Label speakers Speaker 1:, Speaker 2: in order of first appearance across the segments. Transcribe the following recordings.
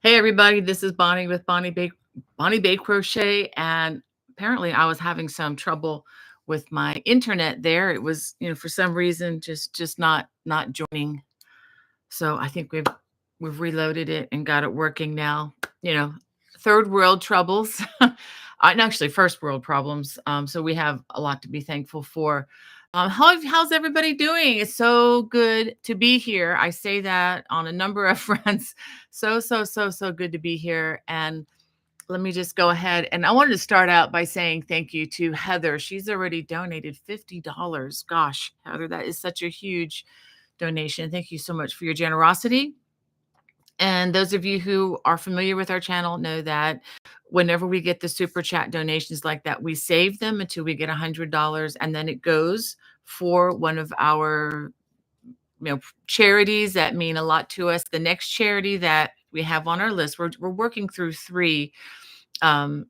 Speaker 1: Hey everybody, this is Bonnie with Bonnie Bay Crochet, and apparently I was having some trouble with my internet there. It was, for some reason just not joining. So I think we've reloaded it and got it working now. You know, third world troubles. And actually first world problems. So we have a lot to be thankful for. How's everybody doing? It's so good to be here. I say that on a number of fronts. So good to be here. And let me just go ahead. And I wanted to start out by saying thank you to Heather. She's already donated $50. Gosh, Heather, that is such a huge donation. Thank you so much for your generosity. And those of you who are familiar with our channel know that whenever we get the super chat donations like that, we save them until we get $100, and then it goes for one of our charities that mean a lot to us. The next charity that we have on our list, we're working through three um,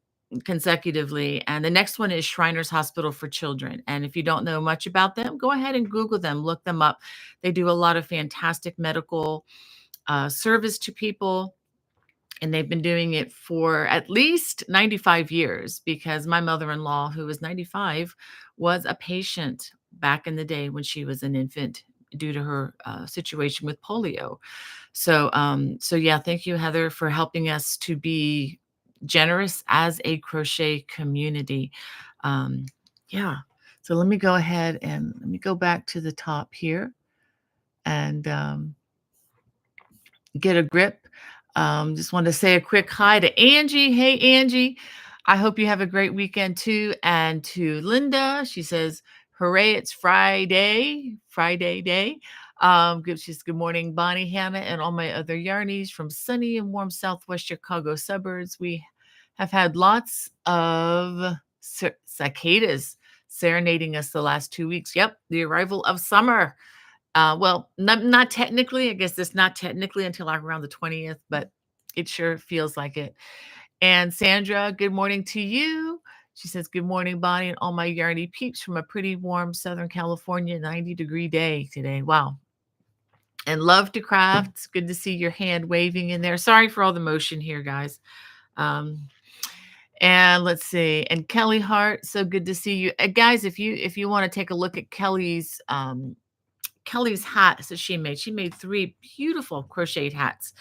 Speaker 1: consecutively, and the next one is Shriners Hospital for Children. And if you don't know much about them, go ahead and Google them, look them up. They do a lot of fantastic medical service to people. And they've been doing it for at least 95 years, because my mother-in-law, who was 95, was a patient back in the day when she was an infant due to her situation with polio. So yeah, thank you, Heather, for helping us to be generous as a crochet community. Yeah. So let me go ahead and let me go back to the top here and get a grip. Just want to say a quick hi to Angie. Hey, Angie. I hope you have a great weekend too. And to Linda, she says, hooray, it's Friday day. She's good morning, Bonnie, Hannah, and all my other yarnies from sunny and warm Southwest Chicago suburbs. We have had lots of cicadas serenading us the last 2 weeks. Yep, the arrival of summer. Well, not technically. I guess it's not technically until like around the 20th, but it sure feels like it. And Sandra, good morning to you. She says, good morning, Bonnie, and all my yarny peeps from a pretty warm Southern California 90-degree day today. Wow. And love to craft. It's good to see your hand waving in there. Sorry for all the motion here, guys. And let's see. And Kelly Hart, so good to see you. Guys, if you want to take a look at Kelly's hats that she made 3 beautiful crocheted hats.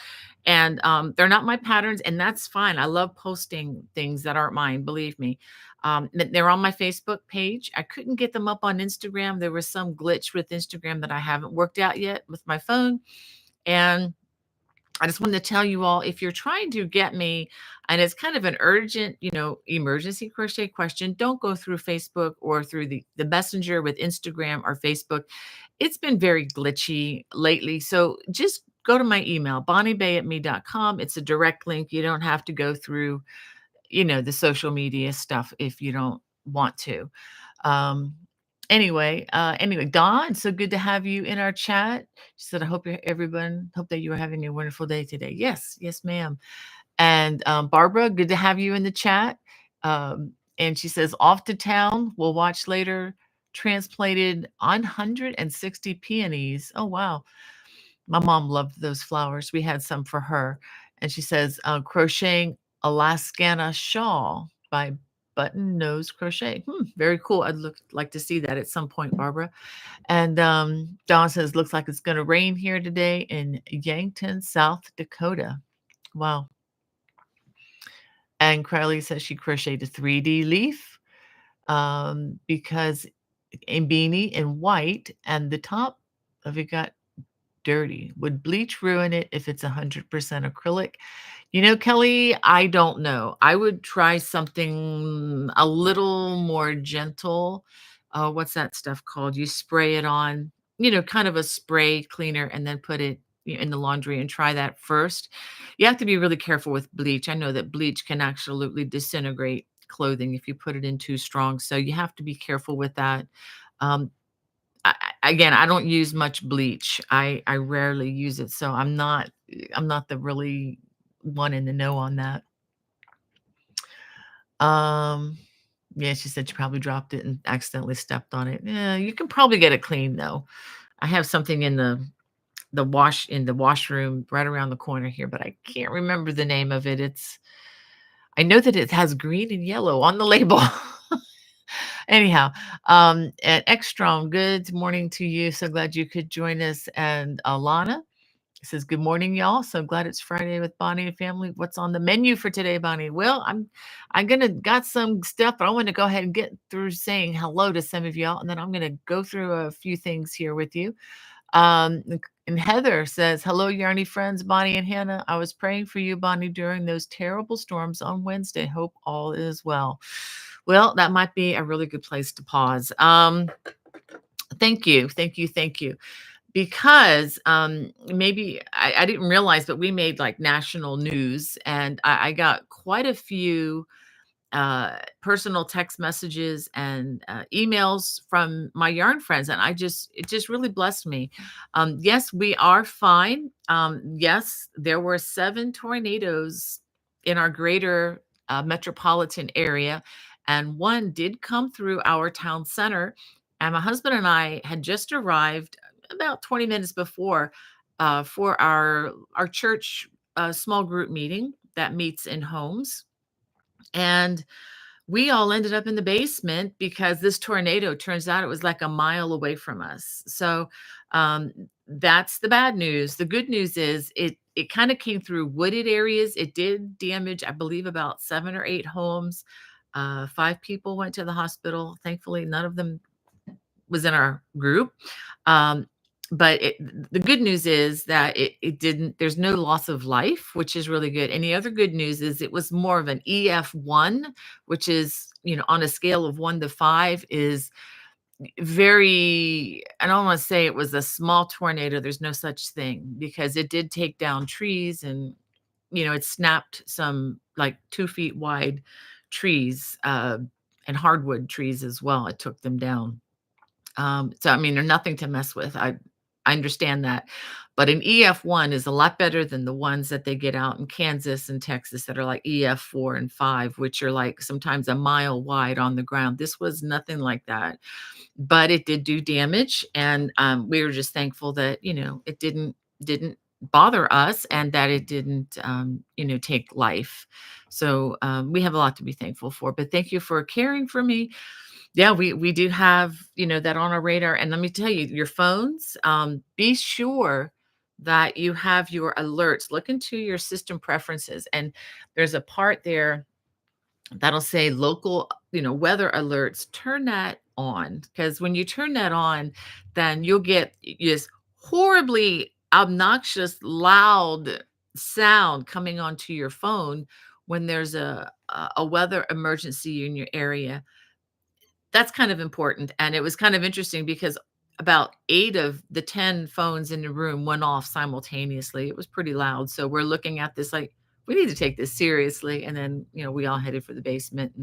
Speaker 1: And they're not my patterns, and that's fine. I love posting things that aren't mine, believe me. They're on my Facebook page. I couldn't get them up on Instagram. There was some glitch with Instagram that I haven't worked out yet with my phone. And I just wanted to tell you all, if you're trying to get me, and it's kind of an urgent, emergency crochet question, don't go through Facebook or through the messenger with Instagram or Facebook. It's been very glitchy lately. So just go to my email, bonniebay@me.com. It's a direct link. You don't have to go through, the social media stuff if you don't want to. Anyway, Dawn, so good to have you in our chat. She said, I hope hope that you are having a wonderful day today. Yes, ma'am. And Barbara, good to have you in the chat. And she says, off to town. We'll watch later. Transplanted 160 peonies. Oh, wow. My mom loved those flowers. We had some for her. And she says, crocheting Alaskana shawl by Button Nose Crochet. Very cool. I'd like to see that at some point, Barbara. And Dawn says, looks like it's going to rain here today in Yankton, South Dakota. Wow. And Crowley says she crocheted a 3D leaf because a beanie in white, and the top of it got dirty. Would bleach ruin it if it's 100% acrylic? Kelly, I don't know. I would try something a little more gentle. What's that stuff called? You spray it on, kind of a spray cleaner, and then put it in the laundry and try that first. You have to be really careful with bleach. I know that bleach can absolutely disintegrate clothing if you put it in too strong. So you have to be careful with that. Again, I don't use much bleach. I rarely use it. So I'm not the really one in the know on that. Yeah, she said she probably dropped it and accidentally stepped on it. Yeah, you can probably get it clean though. I have something in the the washroom right around the corner here, but I can't remember the name of it. I know that it has green and yellow on the label. Anyhow, and Ekstrom, good morning to you. So glad you could join us. And Alana says, "Good morning, y'all. So glad it's Friday with Bonnie and family. What's on the menu for today, Bonnie?" Well, I'm gonna got some stuff, but I want to go ahead and get through saying hello to some of y'all, and then I'm gonna go through a few things here with you. And Heather says, "Hello, Yarny friends, Bonnie and Hannah. I was praying for you, Bonnie, during those terrible storms on Wednesday. Hope all is well." Well, that might be a really good place to pause. Thank you, thank you, thank you. Because maybe I didn't realize, but we made like national news, and I got quite a few personal text messages and emails from my yarn friends, and it just really blessed me. Yes, we are fine. Yes, there were 7 tornadoes in our greater metropolitan area, and one did come through our town center. And my husband and I had just arrived about 20 minutes before for our church small group meeting that meets in homes. And we all ended up in the basement because this tornado, turns out, it was like a mile away from us. So um, that's the bad news. The good news is it kind of came through wooded areas. It did damage, I believe, about 7 or 8 homes. 5 people went to the hospital. Thankfully, none of them was in our group. Um, but the good news is that it didn't, there's no loss of life, which is really good. And the other good news is it was more of an EF1, which is, on a scale of 1 to 5 is very, I don't want to say it was a small tornado. There's no such thing, because it did take down trees, and, it snapped some like 2 feet wide trees, and hardwood trees as well. It took them down. So I mean, they're nothing to mess with. I understand that. But an EF1 is a lot better than the ones that they get out in Kansas and Texas that are like EF4 and 5, which are like sometimes a mile wide on the ground. This was nothing like that, but it did do damage, and we were just thankful that it didn't bother us, and that it didn't take life. So we have a lot to be thankful for. But thank you for caring for me. Yeah, we do have, that on our radar. And let me tell you, your phones, be sure that you have your alerts. Look into your system preferences, and there's a part there that'll say local, weather alerts. Turn that on, because when you turn that on, then you'll get this horribly obnoxious, loud sound coming onto your phone when there's a weather emergency in your area. That's kind of important, and it was kind of interesting because about 8 of the 10 phones in the room went off simultaneously. It was pretty loud, so we're looking at this like, "We need to take this seriously," and then, we all headed for the basement,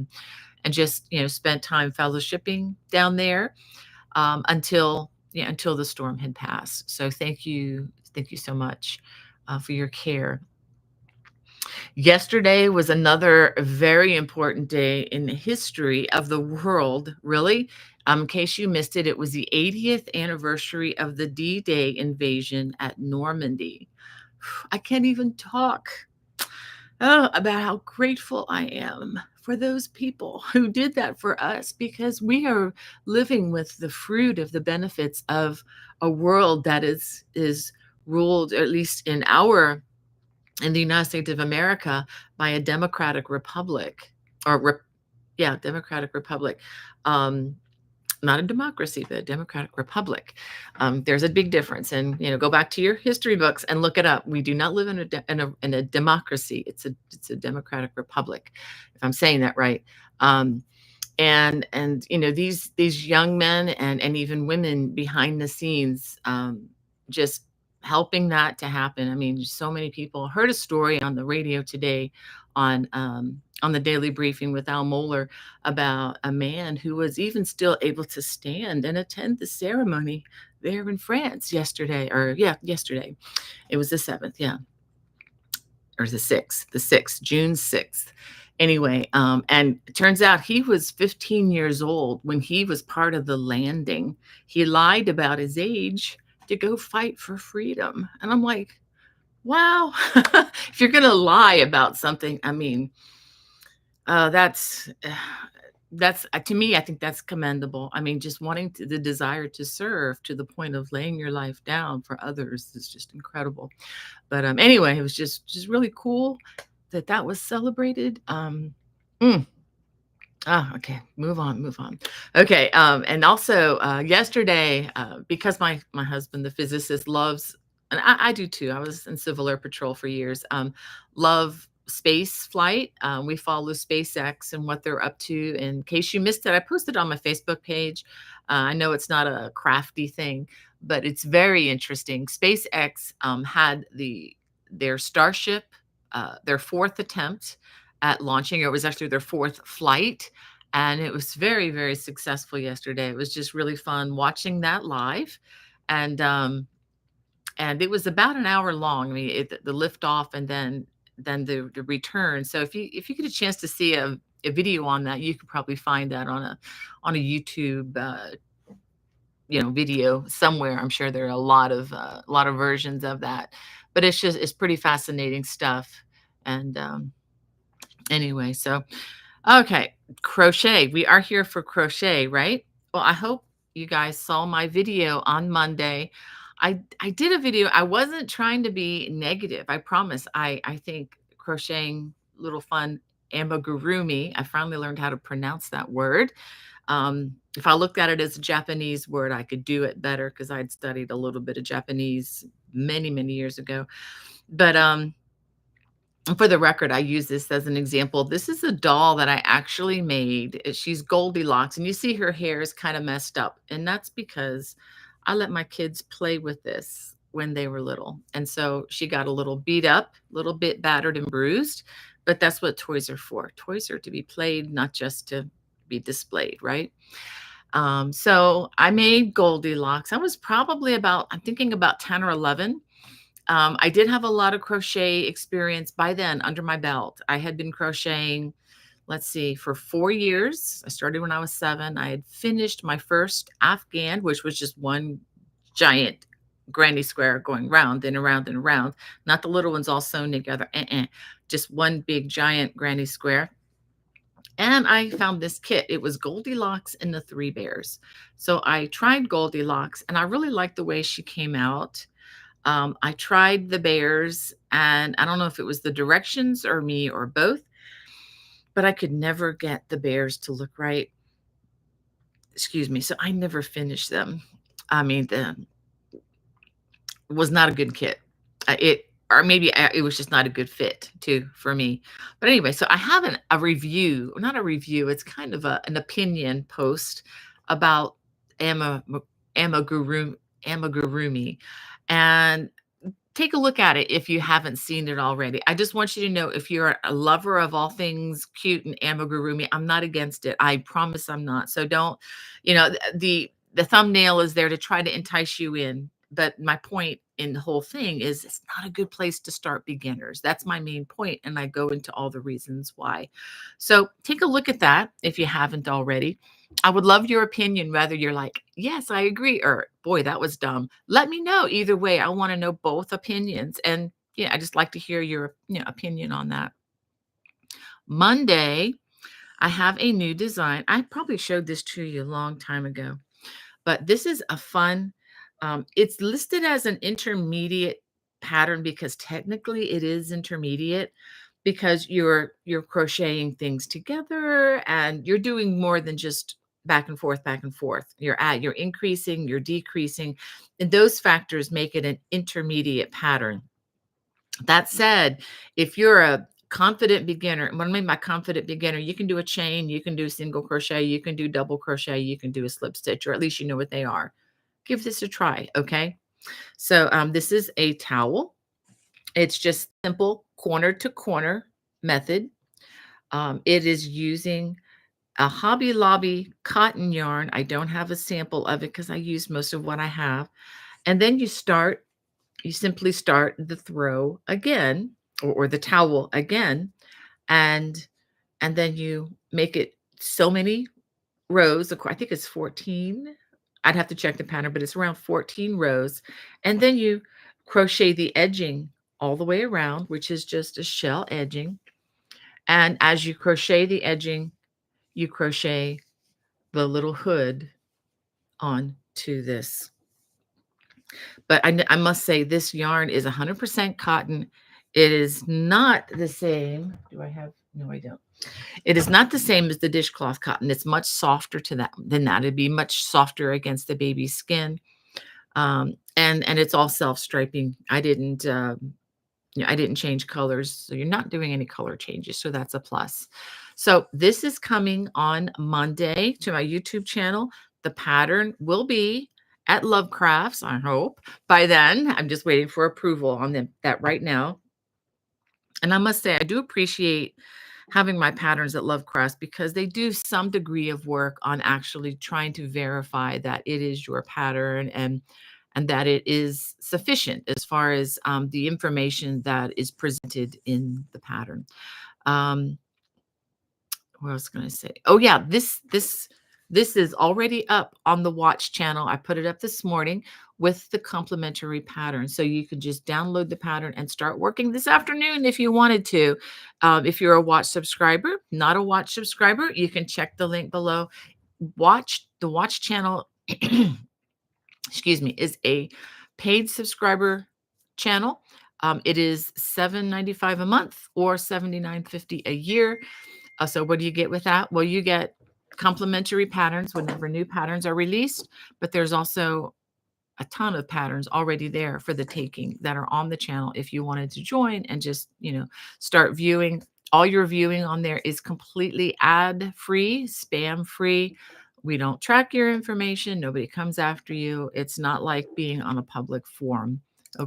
Speaker 1: and just, spent time fellowshipping down there, until the storm had passed. So thank you so much, for your care. Yesterday was another very important day in the history of the world, really. In case you missed it, it was the 80th anniversary of the D-Day invasion at Normandy. I can't even talk about how grateful I am for those people who did that for us, because we are living with the fruit of the benefits of a world that is ruled, at least in the United States of America, by a democratic republic, or yeah, democratic republic. Not a democracy, but a democratic republic. There's a big difference, and go back to your history books and look it up. We do not live in a democracy. It's a democratic republic, if I'm saying that right. And these young men and even women behind the scenes, just helping that to happen. I mean, so many people heard a story on the radio today on the daily briefing with Al Mohler about a man who was even still able to stand and attend the ceremony there in France yesterday. Yesterday. It was the 7th, yeah, or the 6th, June 6th. Anyway, and it turns out he was 15 years old when he was part of the landing. He lied about his age to go fight for freedom. And I'm like, wow, if you're going to lie about something, I mean, that's to me, I think that's commendable. I mean, just wanting the desire to serve to the point of laying your life down for others is just incredible. But anyway, it was just really cool that that was celebrated. Mm, okay, move on, move on. Okay, and also yesterday, because my husband, the physicist, loves, and I do too. I was in Civil Air Patrol for years. Love space flight. We follow SpaceX and what they're up to. In case you missed it, I posted on my Facebook page. I know it's not a crafty thing, but it's very interesting. SpaceX had their Starship, their fourth attempt at launching. It was actually their fourth flight, and it was very, very successful yesterday. It was just really fun watching that live, and and it was about an hour long. I mean, the lift off and then the return. So if you get a chance to see a video on that, you could probably find that on a YouTube video somewhere. I'm sure there are a lot of versions of that, but it's pretty fascinating stuff. And anyway, so okay, crochet. We are here for crochet, right? Well, I hope you guys saw my video on Monday. I did a video. I wasn't trying to be negative. I promise. I think crocheting little fun amigurumi. I finally learned how to pronounce that word. If I looked at it as a Japanese word, I could do it better because I'd studied a little bit of Japanese many, many years ago. But for the record, I use this as an example. This is a doll that I actually made. She's Goldilocks, and you see her hair is kind of messed up. And that's because I let my kids play with this when they were little. And so she got a little beat up, a little bit battered and bruised, but that's what toys are for. Toys are to be played, not just to be displayed, right? So I made Goldilocks. I was probably I'm thinking about 10 or 11. I did have a lot of crochet experience by then under my belt. I had been crocheting, let's see, for 4 years. I started when I was 7. I had finished my first Afghan, which was just one giant granny square going round and around and around, not the little ones all sewn together, just one big giant granny square. And I found this kit. It was Goldilocks and the Three Bears. So I tried Goldilocks, and I really liked the way she came out. I tried the bears, and I don't know if it was the directions or me or both, but I could never get the bears to look right. Excuse me. So I never finished them. I mean, was not a good kit. Or maybe it was just not a good fit too for me. But anyway, so I have a review, not a review. It's kind of an opinion post about Amigurumi, and take a look at it if you haven't seen it already. I just want you to know, if you're a lover of all things cute and amigurumi, I'm not against it. I promise I'm not. So don't, the thumbnail is there to try to entice you in. But my point in the whole thing is it's not a good place to start beginners. That's my main point, and I go into all the reasons why. So take a look at that if you haven't already. I would love your opinion, whether you're like, yes, I agree, or boy, that was dumb. Let me know. Either way, I want to know both opinions. And yeah, I just like to hear your opinion on that. Monday, I have a new design. I probably showed this to you a long time ago, but this is a fun, it's listed as an intermediate pattern because technically it is intermediate, because you're crocheting things together and you're doing more than just back and forth, back and forth. You're increasing, you're decreasing, and those factors make it an intermediate pattern. That said, if you're a confident beginner, what I mean by confident beginner, you can do a chain, you can do single crochet, you can do double crochet, you can do a slip stitch, or at least you know what they are. Give this a try, okay? So this is a towel. It's just simple corner to corner method. It is using a Hobby Lobby cotton yarn. I don't have a sample of it because I used most of what I have. And then you simply start the throw again, or the towel again, and then you make it so many rows. I think it's 14. I'd have to check the pattern, but it's around 14 rows. And then you crochet the edging all the way around, which is just a shell edging. And as you crochet the edging, you crochet the little hood onto this. But I must say this yarn is 100% cotton. It is not the same. Do I have? No, I don't. It is not the same as the dishcloth cotton. It's much softer than that. It'd be much softer against the baby's skin. And it's all self-striping. I didn't change colors, so you're not doing any color changes, so that's a plus. So this is coming on Monday to my YouTube channel. The pattern will be at Love Crafts, I hope. By then, I'm just waiting for approval on that right now. And I must say, I do appreciate having my patterns at Love Crafts because they do some degree of work on actually trying to verify that it is your pattern and that it is sufficient as far as the information that is presented in the pattern. What else was I going to say? Oh yeah, this is already up on the Watch channel. I put it up this morning with the complimentary pattern. So you can just download the pattern and start working this afternoon if you wanted to. If you're a Watch subscriber, not a Watch subscriber, you can check the link below. The Watch channel, excuse me, is a paid subscriber channel. It is $7.95 a month or $79.50 a year. So what do you get with that? Well, you get complimentary patterns whenever new patterns are released, but there's also a ton of patterns already there for the taking that are on the channel if you wanted to join and just, start viewing. All your viewing on there is completely ad-free, spam-free. We don't track your information. Nobody comes after you. It's not like being on a public forum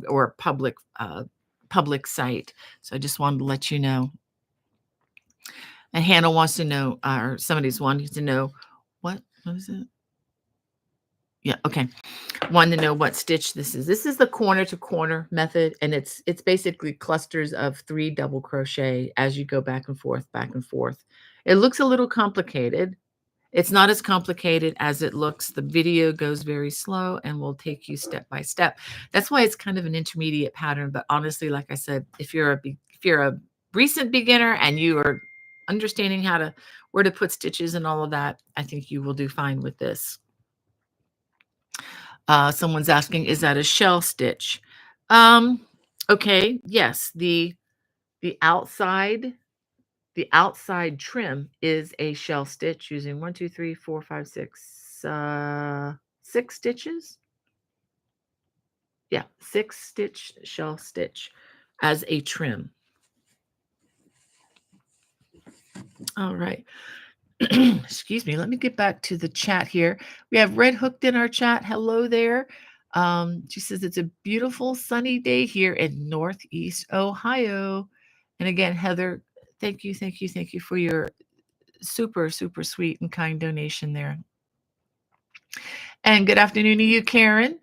Speaker 1: or a public site. So I just wanted to let you know. And Hannah wants to know, or somebody's wanting to know, what is it? Yeah, okay. Wanting to know what stitch this is. This is the corner to corner method, and it's basically clusters of 3 double crochet as you go back and forth, back and forth. It looks a little complicated. It's not as complicated as it looks. The video goes very slow and will take you step by step. That's why it's kind of an intermediate pattern. But honestly, like I said, if you're a recent beginner and you are understanding where to put stitches and all of that, I think you will do fine with this. Someone's asking, is that a shell stitch? Okay, yes, the outside trim is a shell stitch using 1, 2, 3, 4, 5, 6, 6 stitches. Yeah, 6 stitch shell stitch as a trim. All right. Excuse me. Let me get back to the chat here. We have Red Hooked in our chat. Hello there. She says it's a beautiful sunny day here in Northeast Ohio. And again, Heather, thank you for your super, super sweet and kind donation there. And good afternoon to you, Karen.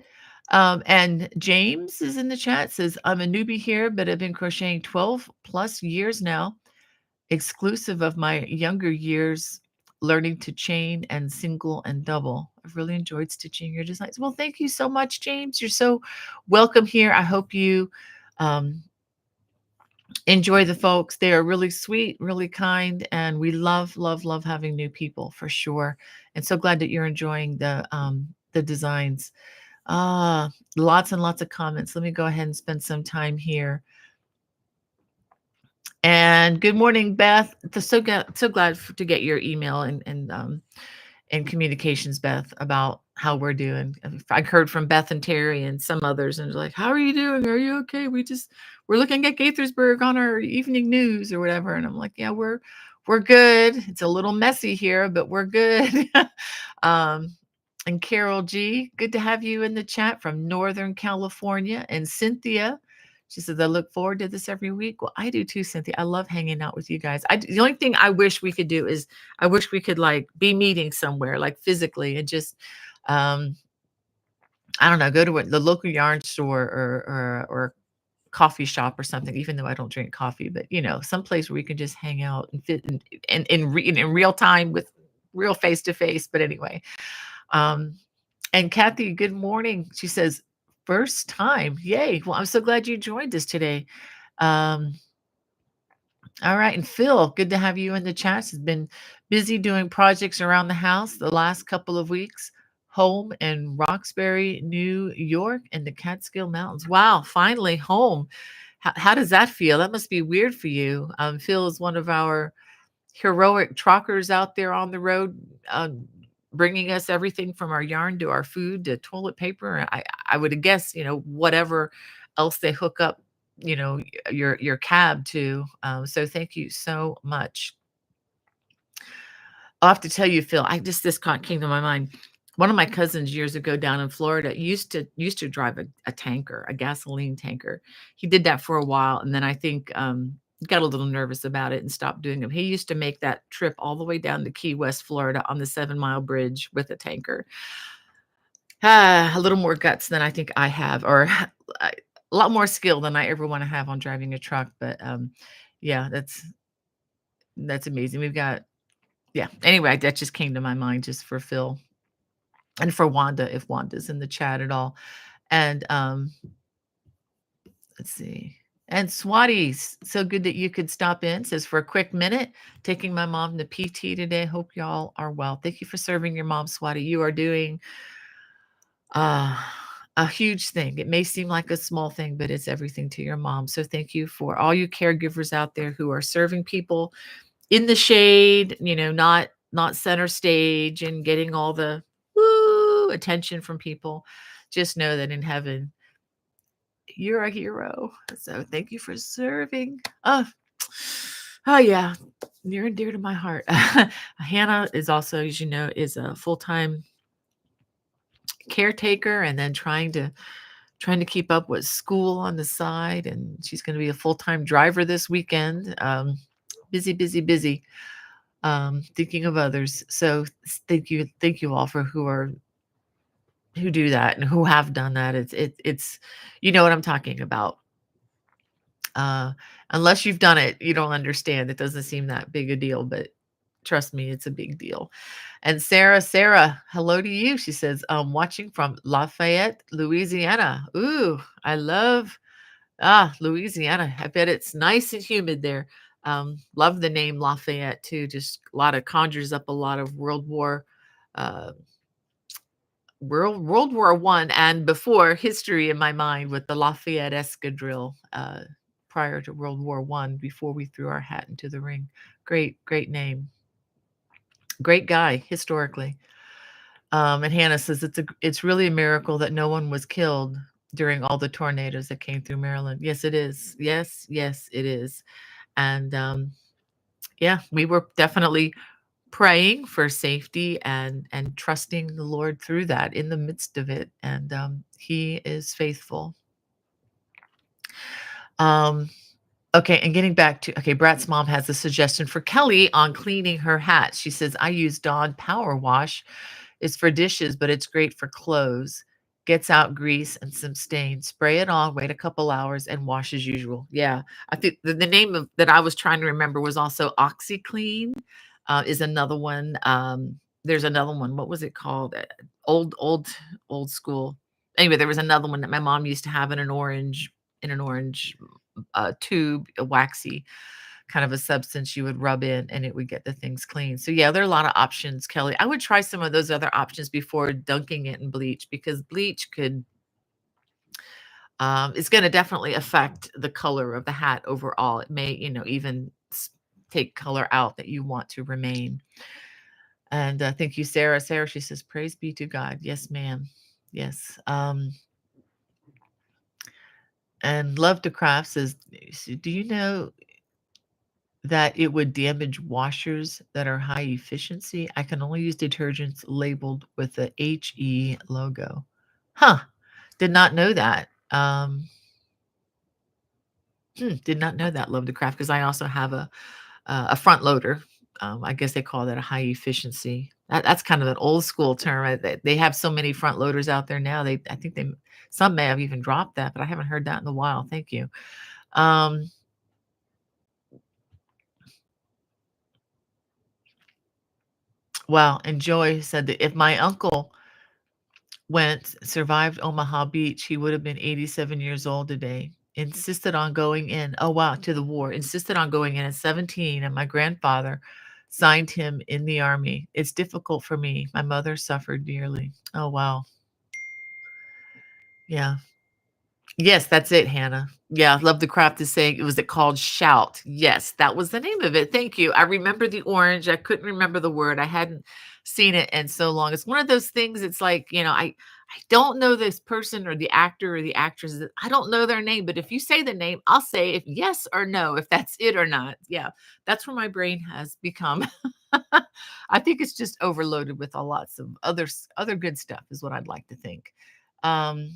Speaker 1: And James is in the chat, says, I'm a newbie here, but I've been crocheting 12 plus years now, exclusive of my younger years, learning to chain and single and double. I've really enjoyed stitching your designs. Well, thank you so much, James. You're so welcome here. I hope you enjoy the folks. They are really sweet, really kind, and we love, love, love having new people for sure. And so glad that you're enjoying the designs. Lots and lots of comments. Let me go ahead and spend some time here. And good morning, Beth. So glad to get your email and communications, Beth, about how we're doing. I heard from Beth and Terry and some others, and they're like, "How are you doing? Are you okay? We're looking at Gaithersburg on our evening news or whatever." And I'm like, "Yeah, we're good. It's a little messy here, but we're good." And Carol G, good to have you in the chat from Northern California. And Cynthia, she says, I look forward to this every week. Well, I do too, Cynthia. I love hanging out with you guys. The only thing I wish we could do is I wish we could be meeting somewhere, physically, and just, I don't know, go to the local yarn store or coffee shop or something, even though I don't drink coffee, but someplace where we can just hang out and fit in real time with real face to face. But anyway, And Kathy, good morning. She says, first time. Yay. Well, I'm so glad you joined us today. Um, all right. And Phil, good to have you in the chat. Has been busy doing projects around the house the last couple of weeks. Home in Roxbury, New York, in the Catskill Mountains. Wow, finally home. How does that feel? That must be weird for you. Phil is one of our heroic truckers out there on the road, bringing us everything from our yarn to our food to toilet paper. I would guess, whatever else they hook up, your cab to. So thank you so much. I'll have to tell you, Phil, this came to my mind. One of my cousins years ago down in Florida used to drive a tanker, a gasoline tanker. He did that for a while, and then I think got a little nervous about it and stopped doing it. He used to make that trip all the way down to Key West, Florida, on the 7 Mile Bridge with a tanker. A little more guts than I think I have, or a lot more skill than I ever want to have on driving a truck. But yeah, that's amazing. We've got yeah. Anyway, that just came to my mind just for Phil and for Wanda, if Wanda's in the chat at all. And let's see. And Swati, so good that you could stop in. Says for a quick minute, taking my mom to PT today. Hope y'all are well. Thank you for serving your mom, Swati. You are doing uh, a huge thing. It may seem like a small thing, but it's everything to your mom. So thank you for all you caregivers out there who are serving people in the shade, not center stage and getting all the woo attention from people. Just know that in heaven, you're a hero. So thank you for serving. Oh yeah, near and dear to my heart. Hannah is also, as you know, is a full-time caretaker and then trying to keep up with school on the side. And she's going to be a full-time driver this weekend. Busy, busy, busy. Thinking of others. So thank you all for who do that and who have done that. It's you know what I'm talking about. Uh, Unless you've done it, you don't understand. It doesn't seem that big a deal, but trust me, it's a big deal. And Sarah, hello to you. She says, watching from Lafayette, Louisiana. Ooh, I love Louisiana. I bet it's nice and humid there. Love the name Lafayette too. Just a lot of conjures up a lot of uh, World War I and before history in my mind with the Lafayette Escadrille prior to World War I, before we threw our hat into the ring. Great name. Great guy historically. And Hannah says it's really a miracle that no one was killed during all the tornadoes that came through Maryland. Yes, it is. Yes, it is. And yeah, we were definitely praying for safety and trusting the Lord through that in the midst of it. And He is faithful. Um, okay, and getting back to Brat's mom has a suggestion for Kelly on cleaning her hat. She says, I use Dawn Power Wash. It's for dishes, but it's great for clothes. Gets out grease and some stains. Spray it on, wait a couple hours, and wash as usual. Yeah, I think the name of that I was trying to remember was also OxyClean. Is another one. There's another one. What was it called? Old school. Anyway, there was another one that my mom used to have in an orange tube, a waxy kind of a substance you would rub in and it would get the things clean. So yeah, there are a lot of options, Kelly. I would try some of those other options before dunking it in bleach, because bleach could it's going to definitely affect the color of the hat overall. It may, even take color out that you want to remain. And thank you, Sarah. Sarah, she says, praise be to God. Yes, ma'am. Yes. And Love to Craft says, do you know that it would damage washers that are high efficiency? I can only use detergents labeled with the HE logo. Huh. Did not know that. Did not know that, Love to Craft, because I also have a front loader. I guess they call that a high efficiency. That's kind of an old school term. They have so many front loaders out there now. I think some may have even dropped that, but I haven't heard that in a while. Thank you. Well, and Joy said that if my uncle Went, survived Omaha Beach. He would have been 87 years old today. Insisted on going in. Oh, wow, to the war. Insisted on going in at 17, and my grandfather signed him in the army. It's difficult for me. My mother suffered dearly. Oh, wow. Yeah. Yes, that's it, Hannah. Yeah, love the craft is saying was it called Shout? Yes, that was the name of it. Thank you. I remember the orange. I couldn't remember the word. I hadn't seen it in so long. It's one of those things. It's like, I don't know this person or the actor or the actress. I don't know their name, but if you say the name, I'll say if yes or no, if that's it or not. Yeah, that's where my brain has become. I think it's just overloaded with a lots of other good stuff is what I'd like to think. Um,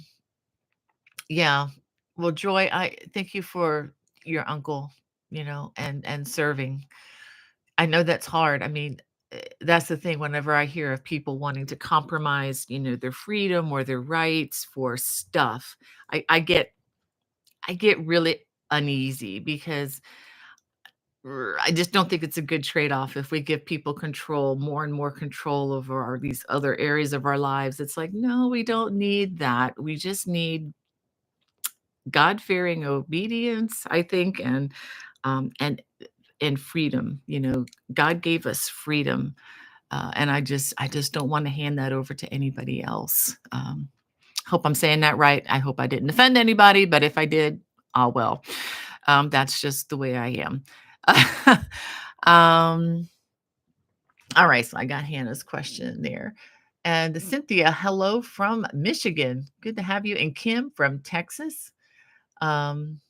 Speaker 1: yeah. Well, Joy, I thank you for your uncle, and serving. I know that's hard. I mean, that's the thing. Whenever I hear of people wanting to compromise, their freedom or their rights for stuff, I get really uneasy because I just don't think it's a good trade-off if we give people control, more and more control over these other areas of our lives. It's like, no, we don't need that. We just need God-fearing obedience, I think, and freedom. God gave us freedom, and I just don't want to hand that over to anybody else. Hope I'm saying that right. I hope I didn't offend anybody, but if I did, oh well. That's just the way I am. um, all right, so I got Hannah's question there. And Cynthia, hello from Michigan. Good to have you. And Kim from Texas. Um,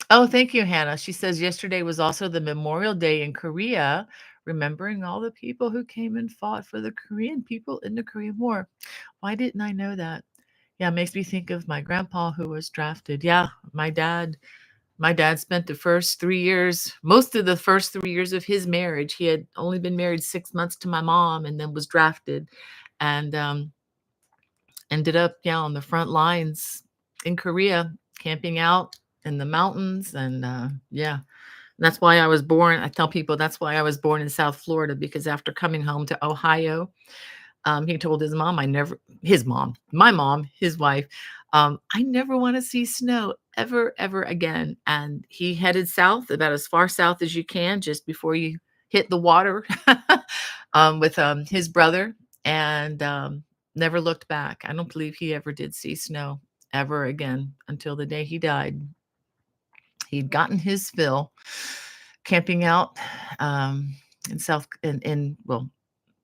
Speaker 1: Oh, thank you, Hannah. She says yesterday was also the Memorial Day in Korea, remembering all the people who came and fought for the Korean people in the Korean War. Why didn't I know that? Yeah, it makes me think of my grandpa who was drafted. Yeah, my dad spent the first 3 years, most of the first 3 years of his marriage. He had only been married 6 months to my mom and then was drafted and ended up, yeah, on the front lines in Korea, camping out in the mountains. And yeah, that's why I was born. I tell people that's why I was born in South Florida, because after coming home to Ohio, he told his mom, my mom, his wife, I never want to see snow ever, ever again. And he headed south, about as far south as you can, just before you hit the water, with his brother, and never looked back. I don't believe he ever did see snow ever again until the day he died. He'd gotten his fill camping out in South in well,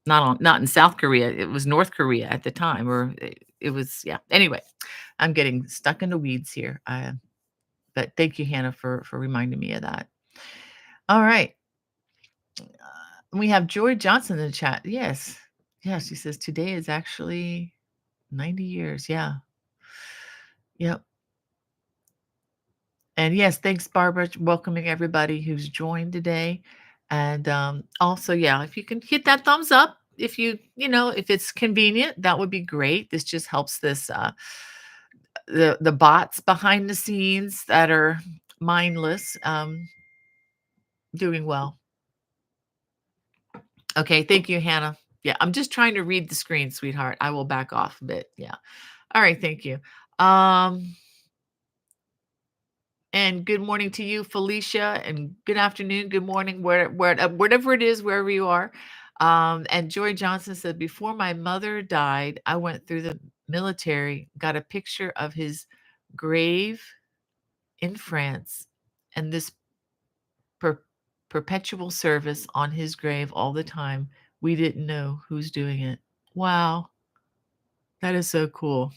Speaker 1: not in South Korea. It was North Korea at the time, or it was, yeah. Anyway, I'm getting stuck in the weeds here. But thank you, Hannah, for reminding me of that. All right, we have Joy Johnson in the chat. Yes, yeah. She says today is actually 90 years. Yeah, yep. And yes, thanks, Barbara, welcoming everybody who's joined today. And also, yeah, if you can hit that thumbs up, if it's convenient, that would be great. This just helps this the bots behind the scenes that are mindless, doing well. Okay, thank you, Hannah. Yeah, I'm just trying to read the screen, sweetheart. I will back off a bit. Yeah. All right, thank you. Um, And good morning to you, Felicia, and good afternoon, good morning, whatever it is, wherever you are. And Joy Johnson said, before my mother died, I went through the military, got a picture of his grave in France, and this per- perpetual service on his grave all the time. We didn't know who's doing it. Wow, that is so cool.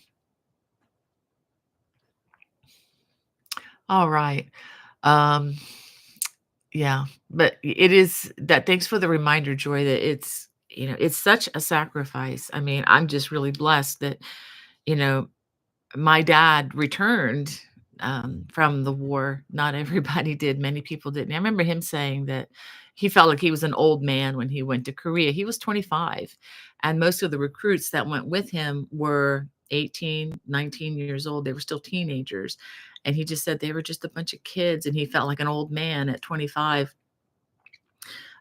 Speaker 1: All right. Um, Yeah, but it is that thanks for the reminder, Joy, that it's such a sacrifice. I mean, I'm just really blessed that, you know, my dad returned from the war. Not everybody did. Many people didn't. I remember him saying that he felt like he was an old man when he went to Korea. He was 25, and most of the recruits that went with him were 18, 19 years old. They were still teenagers. And he just said they were just a bunch of kids, and he felt like an old man at 25.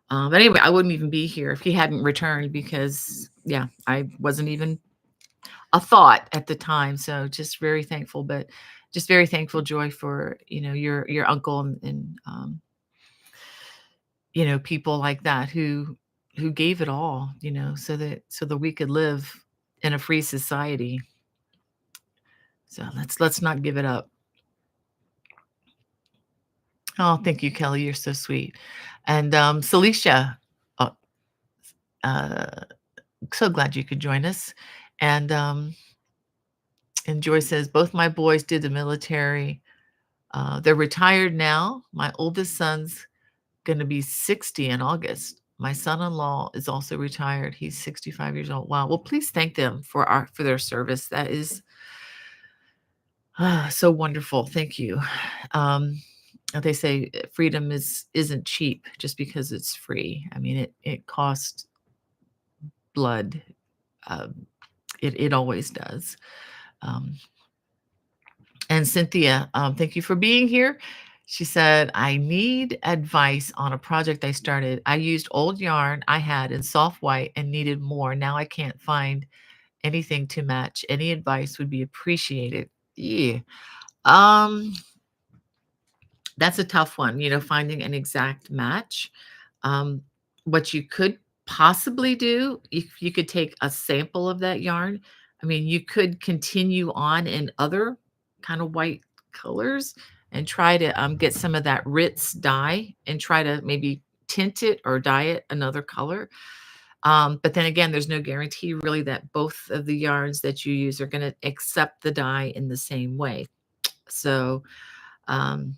Speaker 1: But anyway, I wouldn't even be here if he hadn't returned because, yeah, a thought at the time. So just very thankful, but just very thankful, Joy, for your uncle and people like that who gave it all, so that we could live in a free society. So let's not give it up. Oh, thank you, Kelly. You're so sweet. And Celicia, oh, uh, so glad you could join us. And Joy says both my boys did the military. They're retired now. My oldest son's going to be 60 in August. My son-in-law is also retired. He's 65 years old. Wow. Well, please thank them for their service. That is so wonderful. Thank you. Um, they say freedom isn't cheap just because it's free. I mean, it costs blood. Um, it always does. Um, and Cynthia, thank you for being here. She said, I need advice on a project I started. I used old yarn I had in soft white and needed more. Now I can't find anything to match. Any advice would be appreciated. Yeah. Um, that's a tough one, finding an exact match. Um, what you could possibly do, if you could take a sample of that yarn, I mean, you could continue on in other kind of white colors and try to get some of that Ritz dye and try to maybe tint it or dye it another color. But then again, there's no guarantee really that both of the yarns that you use are going to accept the dye in the same way. So, um,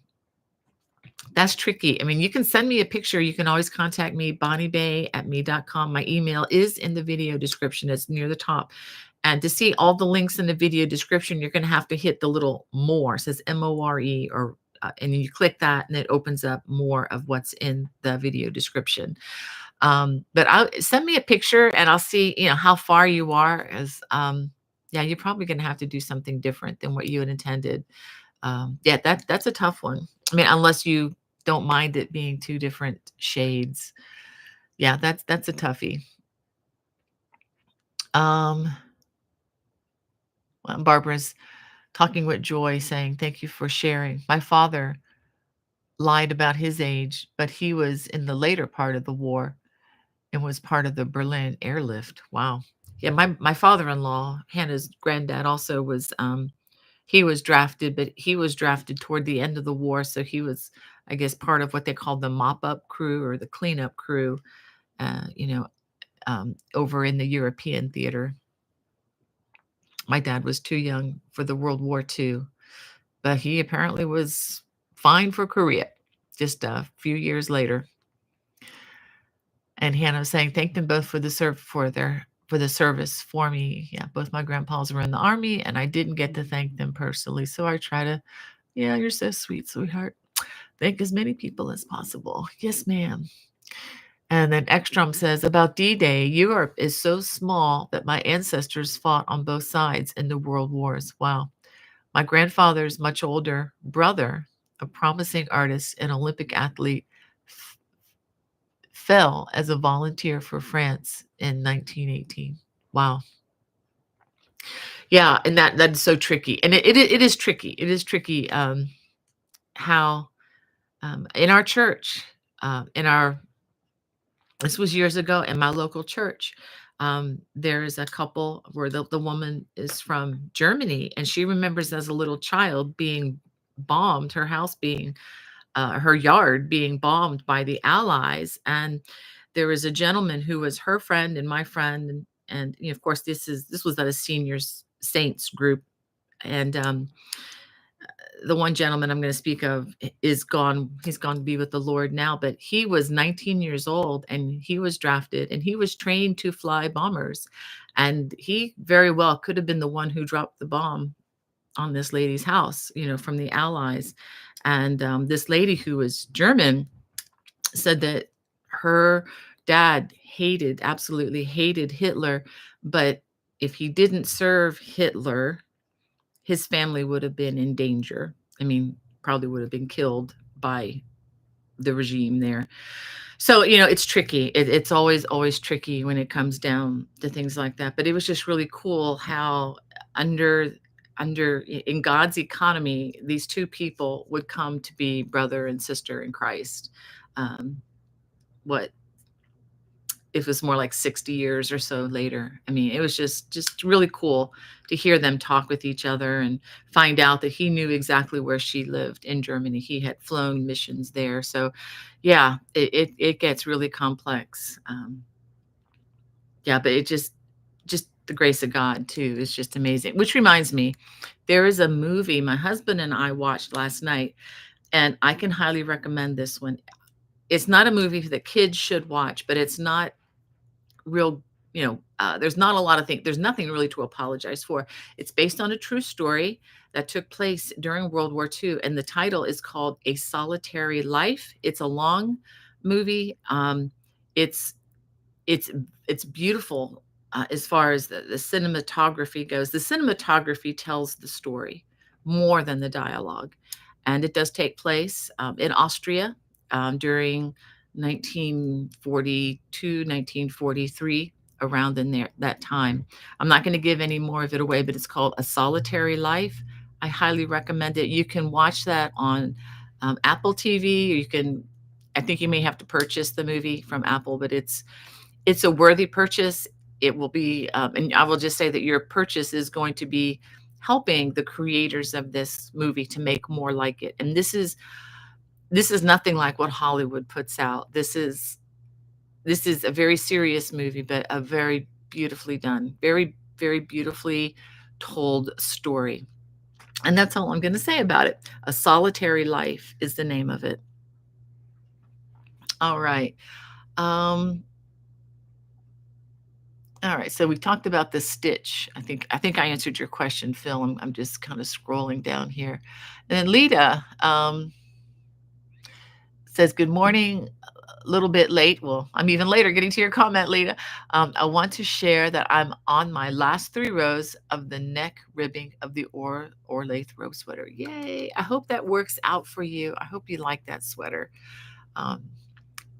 Speaker 1: that's tricky. I mean, you can send me a picture. You can always contact me, bonniebay@me.com. My email is in the video description. It's near the top. And to see all the links in the video description, you're going to have to hit the little more. It says MORE, and you click that and it opens up more of what's in the video description. But send me a picture and I'll see, how far you are yeah, you're probably going to have to do something different than what you had intended. Yeah, that's a tough one. I mean, unless you don't mind it being two different shades. Yeah, that's a toughie. Barbara's talking with joy, saying, "Thank you for sharing. My father lied about his age, but he was in the later part of the war and was part of the Berlin airlift." Wow. Yeah, my father-in-law, Hannah's granddad, also was he was drafted, but he was drafted toward the end of the war. So he was, I guess, part of what they called the mop up crew or the cleanup crew, uh, you know, over in the European theater. My dad was too young for the World War II, but he apparently was fine for Korea just a few years later. And Hannah was saying, thank them both for the service for me. Yeah, both my grandpas were in the army, and I didn't get to thank them personally. So I try to. Yeah, you're so sweet, sweetheart. Thank as many people as possible. Yes, ma'am. And then Ekstrom says about D-Day, Europe is so small that my ancestors fought on both sides in the world wars. Wow. My grandfather's much older brother, a promising artist and Olympic athlete, fell as a volunteer for France in 1918. Wow. Yeah, and that is so tricky. And it is tricky. It is tricky how in our church, in our this was years ago in my local church. There's a couple where the woman is from Germany, and she remembers as a little child being bombed, her house being, her yard being bombed by the Allies. And there was a gentleman who was her friend and my friend, and of course this was at a seniors saints group, and the one gentleman I'm going to speak of is gone. He's gone to be with the Lord now, but he was 19 years old and he was drafted and he was trained to fly bombers. And he very well could have been the one who dropped the bomb on this lady's house, from the Allies. And this lady who was German said that her dad absolutely hated Hitler, but if he didn't serve Hitler, his family would have been in danger. I mean, probably would have been killed by the regime there. So, it's tricky. It's always tricky when it comes down to things like that. But it was just really cool how under in God's economy, these two people would come to be brother and sister in Christ. Um, what it was more like 60 years or so later. I mean, it was just really cool to hear them talk with each other and find out that he knew exactly where she lived in Germany. He had flown missions there. So yeah, it gets really complex. Yeah, but it just the grace of God too is just amazing. Which reminds me, there is a movie my husband and I watched last night, and I can highly recommend this one. It's not a movie that kids should watch, but it's not real, there's not a lot of things. There's nothing really to apologize for. It's based on a true story that took place during World War II, and the title is called A Solitary Life. It's a long movie. It's it's it's beautiful as far as the cinematography goes. The cinematography tells the story more than the dialogue, and it does take place in Austria during 1942, 1943, around in there that time. I'm not going to give any more of it away, but it's called A Solitary Life. I highly recommend it. You can watch that on Apple TV, or you can. I think you may have to purchase the movie from Apple, but it's a worthy purchase. It will be, and I will just say that your purchase is going to be helping the creators of this movie to make more like it. And this is nothing like what Hollywood puts out. This is a very serious movie, but a very beautifully done, very, very beautifully told story. And that's all I'm going to say about it. A Solitary Life is the name of it. All right. Um, All right, so we talked about the stitch. I think I answered your question, Phil. I'm just kind of scrolling down here. And then Lita says, "Good morning. A little bit late. Well, I'm even later getting to your comment, Lita. I want to share that I'm on my last 3 rows of the neck ribbing of the Orlaith robe sweater. Yay! I hope that works out for you. I hope you like that sweater." Um,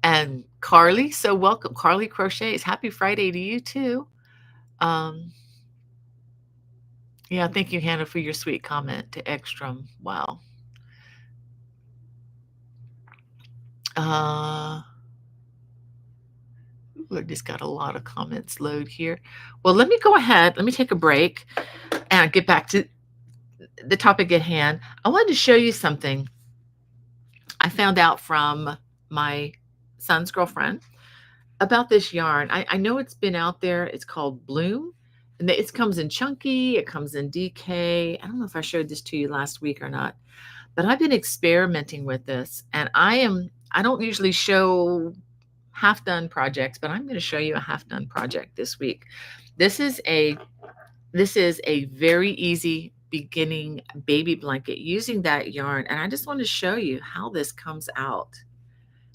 Speaker 1: and Carly, so welcome. Carly Crochets. Happy Friday to you too. Um, yeah, thank you, Hannah, for your sweet comment to Ekstrom. Wow. Uh, I just got a lot of comments load here. Well, let me go ahead. Let me take a break and get back to the topic at hand. I wanted to show you something I found out from my son's girlfriend about this yarn. I know it's been out there. It's called Bloom. And it comes in chunky. It comes in DK. I don't know if I showed this to you last week or not. But I've been experimenting with this, and I don't usually show half done projects, but I'm going to show you a half done project this week. This is a very easy beginning baby blanket using that yarn, and I just want to show you how this comes out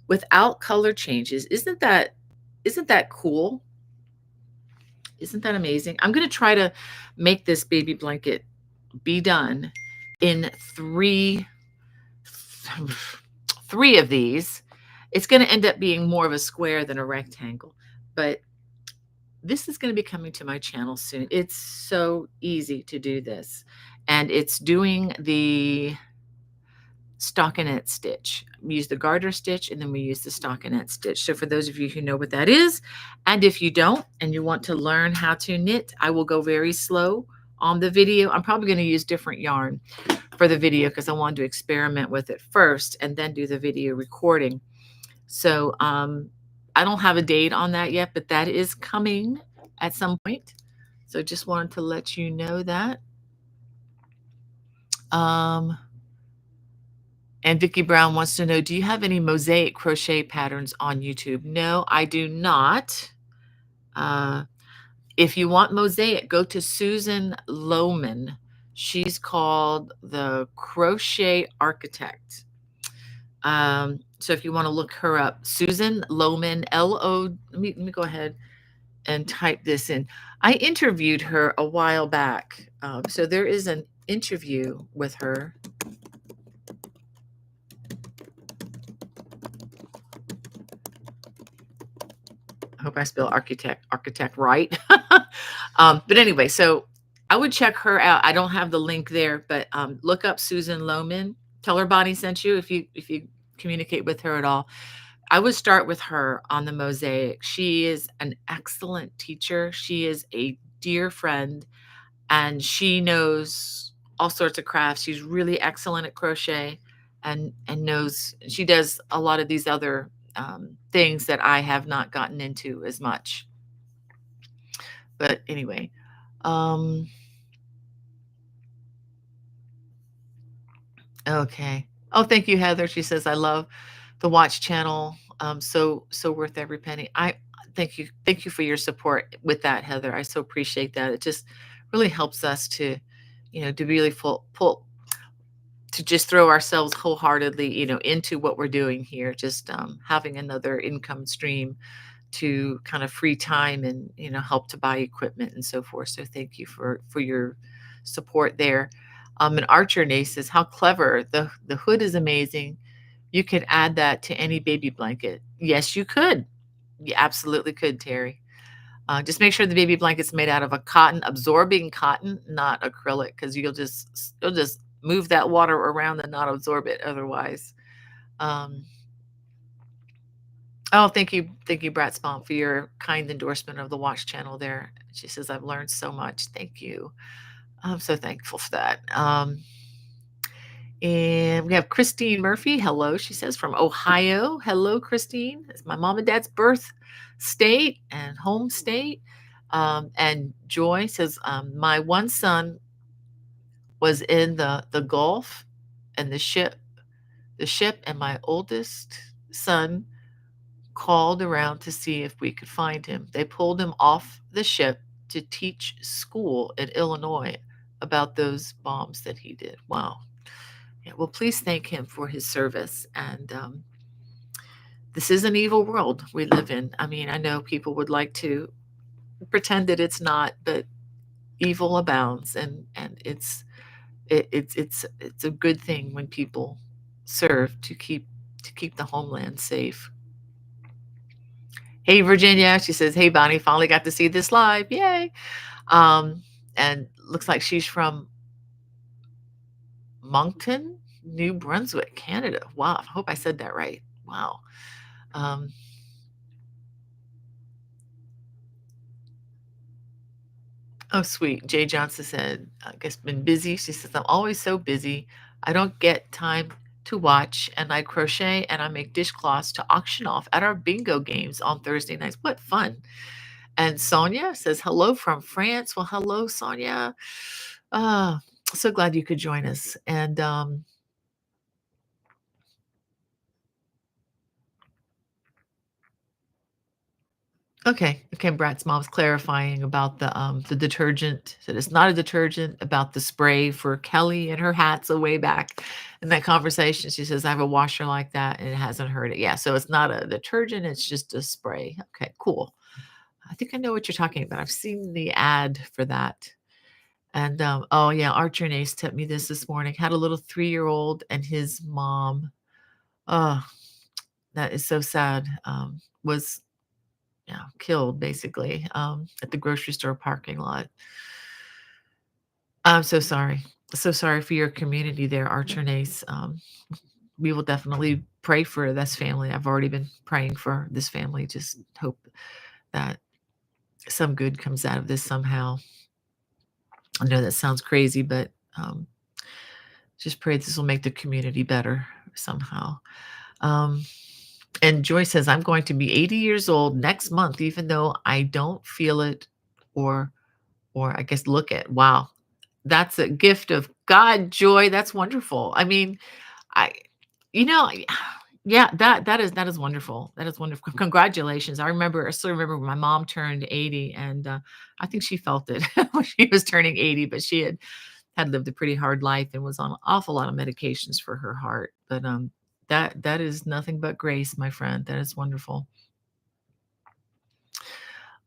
Speaker 1: without color changes. Isn't that cool? Isn't that amazing? I'm going to try to make this baby blanket be done in three of these. It's going to end up being more of a square than a rectangle, but this is going to be coming to my channel soon. It's so easy to do this, and it's doing the stockinette stitch. We use the garter stitch, and then we use the stockinette stitch. So for those of you who know what that is, and if you don't and you want to learn how to knit, I will go very slow on the video. I'm probably going to use different yarn for the video because I wanted to experiment with it first and then do the video recording. So I don't have a date on that yet, but that is coming at some point. So just wanted to let you know that. And Vicki Brown wants to know, do you have any mosaic crochet patterns on YouTube? No, I do not. If you want mosaic, go to Susan Lohman. She's called the Crochet Architect. So if you want to look her up, Susan Lohman, L-O, let me go ahead and type this in. I interviewed her a while back. So there is an interview with her. I hope I spell architect right. But anyway, so I would check her out. I don't have the link there, but look up Susan Lohman. Tell her Bonnie sent you if you communicate with her at all. I would start with her on the mosaic. She is an excellent teacher. She is a dear friend, and she knows all sorts of crafts. She's really excellent at crochet, and knows she does a lot of these other things that I have not gotten into as much. But anyway, um, okay. Oh, thank you, Heather. She says, I love the watch channel. So worth every penny. I thank you for your support with that, Heather. I so appreciate that. It just really helps us to, to really pull to just throw ourselves wholeheartedly, into what we're doing here. Just having another income stream to kind of free time and help to buy equipment and so forth. So thank you for your support there. And Archer Nace says, how clever. The hood is amazing. You could add that to any baby blanket. Yes, you could. You absolutely could, Terry. Just make sure the baby blanket's made out of a cotton, absorbing cotton, not acrylic, because you'll just move that water around and not absorb it otherwise. Um, oh, thank you, Brat Spawn, for your kind endorsement of the Watch channel there. She says, I've learned so much. Thank you. I'm so thankful for that. And we have Christine Murphy. Hello, she says, from Ohio. Hello, Christine. It's my mom and dad's birth state and home state. And Joy says, my one son was in the Gulf and the ship, and my oldest son called around to see if we could find him. They pulled him off the ship to teach school in Illinois about those bombs that he did. Wow. Yeah, well, please thank him for his service. And this is an evil world we live in. I mean, I know people would like to pretend that it's not, but evil abounds, and it's a good thing when people serve to keep the homeland safe. Hey, Virginia, she says, hey, Bonnie, finally got to see this live. Yay. And looks like she's from Moncton, New Brunswick, Canada. Wow. I hope I said that right. Wow. Um, oh, sweet. Jay Johnson said, I guess been busy. She says, I'm always so busy. I don't get time to watch, and I crochet and I make dishcloths to auction off at our bingo games on Thursday nights. What fun. And Sonia says, hello from France. Well, hello, Sonia. Uh, so glad you could join us. And okay, Brat's mom's clarifying about the detergent. That it's not a detergent, about the spray for Kelly and her hats a way back in that conversation. She says, I have a washer like that and it hasn't heard it. Yeah, so it's not a detergent, it's just a spray. Okay, cool. I think I know what you're talking about. I've seen the ad for that. And oh yeah, Archer and Ace tipped me this morning. Had a little 3-year-old and his mom. Oh, that is so sad. Was killed basically at the grocery store parking lot. I'm so sorry. So sorry for your community there, Archer and Ace. We will definitely pray for this family. I've already been praying for this family. Just hope that some good comes out of this somehow. I know that sounds crazy, but just pray this will make the community better somehow. Um, and Joy says, I'm going to be 80 years old next month, even though I don't feel it or I guess look at. Wow. That's a gift of God, Joy. That's wonderful. I mean, I you know, yeah, that is wonderful. That is wonderful. Congratulations. I still remember when my mom turned 80, and I think she felt it when she was turning 80, but she had lived a pretty hard life and was on an awful lot of medications for her heart. But that is nothing but grace, my friend. That is wonderful.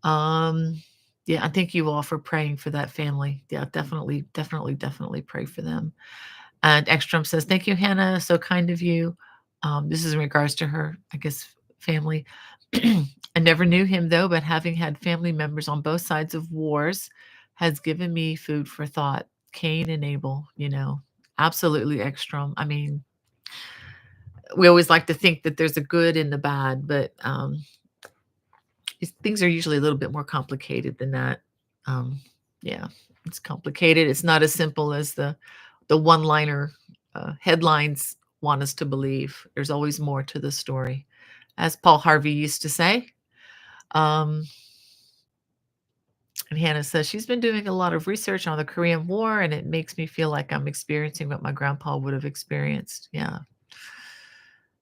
Speaker 1: Um, yeah, I thank you all for praying for that family. Yeah, definitely, definitely, definitely pray for them. And Ekstrom says, thank you, Hannah. So kind of you. This is in regards to her, I guess, family. I never knew him though, but having had family members on both sides of wars, has given me food for thought. Cain and Abel, absolutely extreme. I mean, we always like to think that there's a good and the bad, but things are usually a little bit more complicated than that. Um, yeah, it's complicated. It's not as simple as the one-liner headlines want us to believe. There's always more to the story, as Paul Harvey used to say. Um, and Hannah says she's been doing a lot of research on the Korean War, and it makes me feel like I'm experiencing what my grandpa would have experienced. Yeah.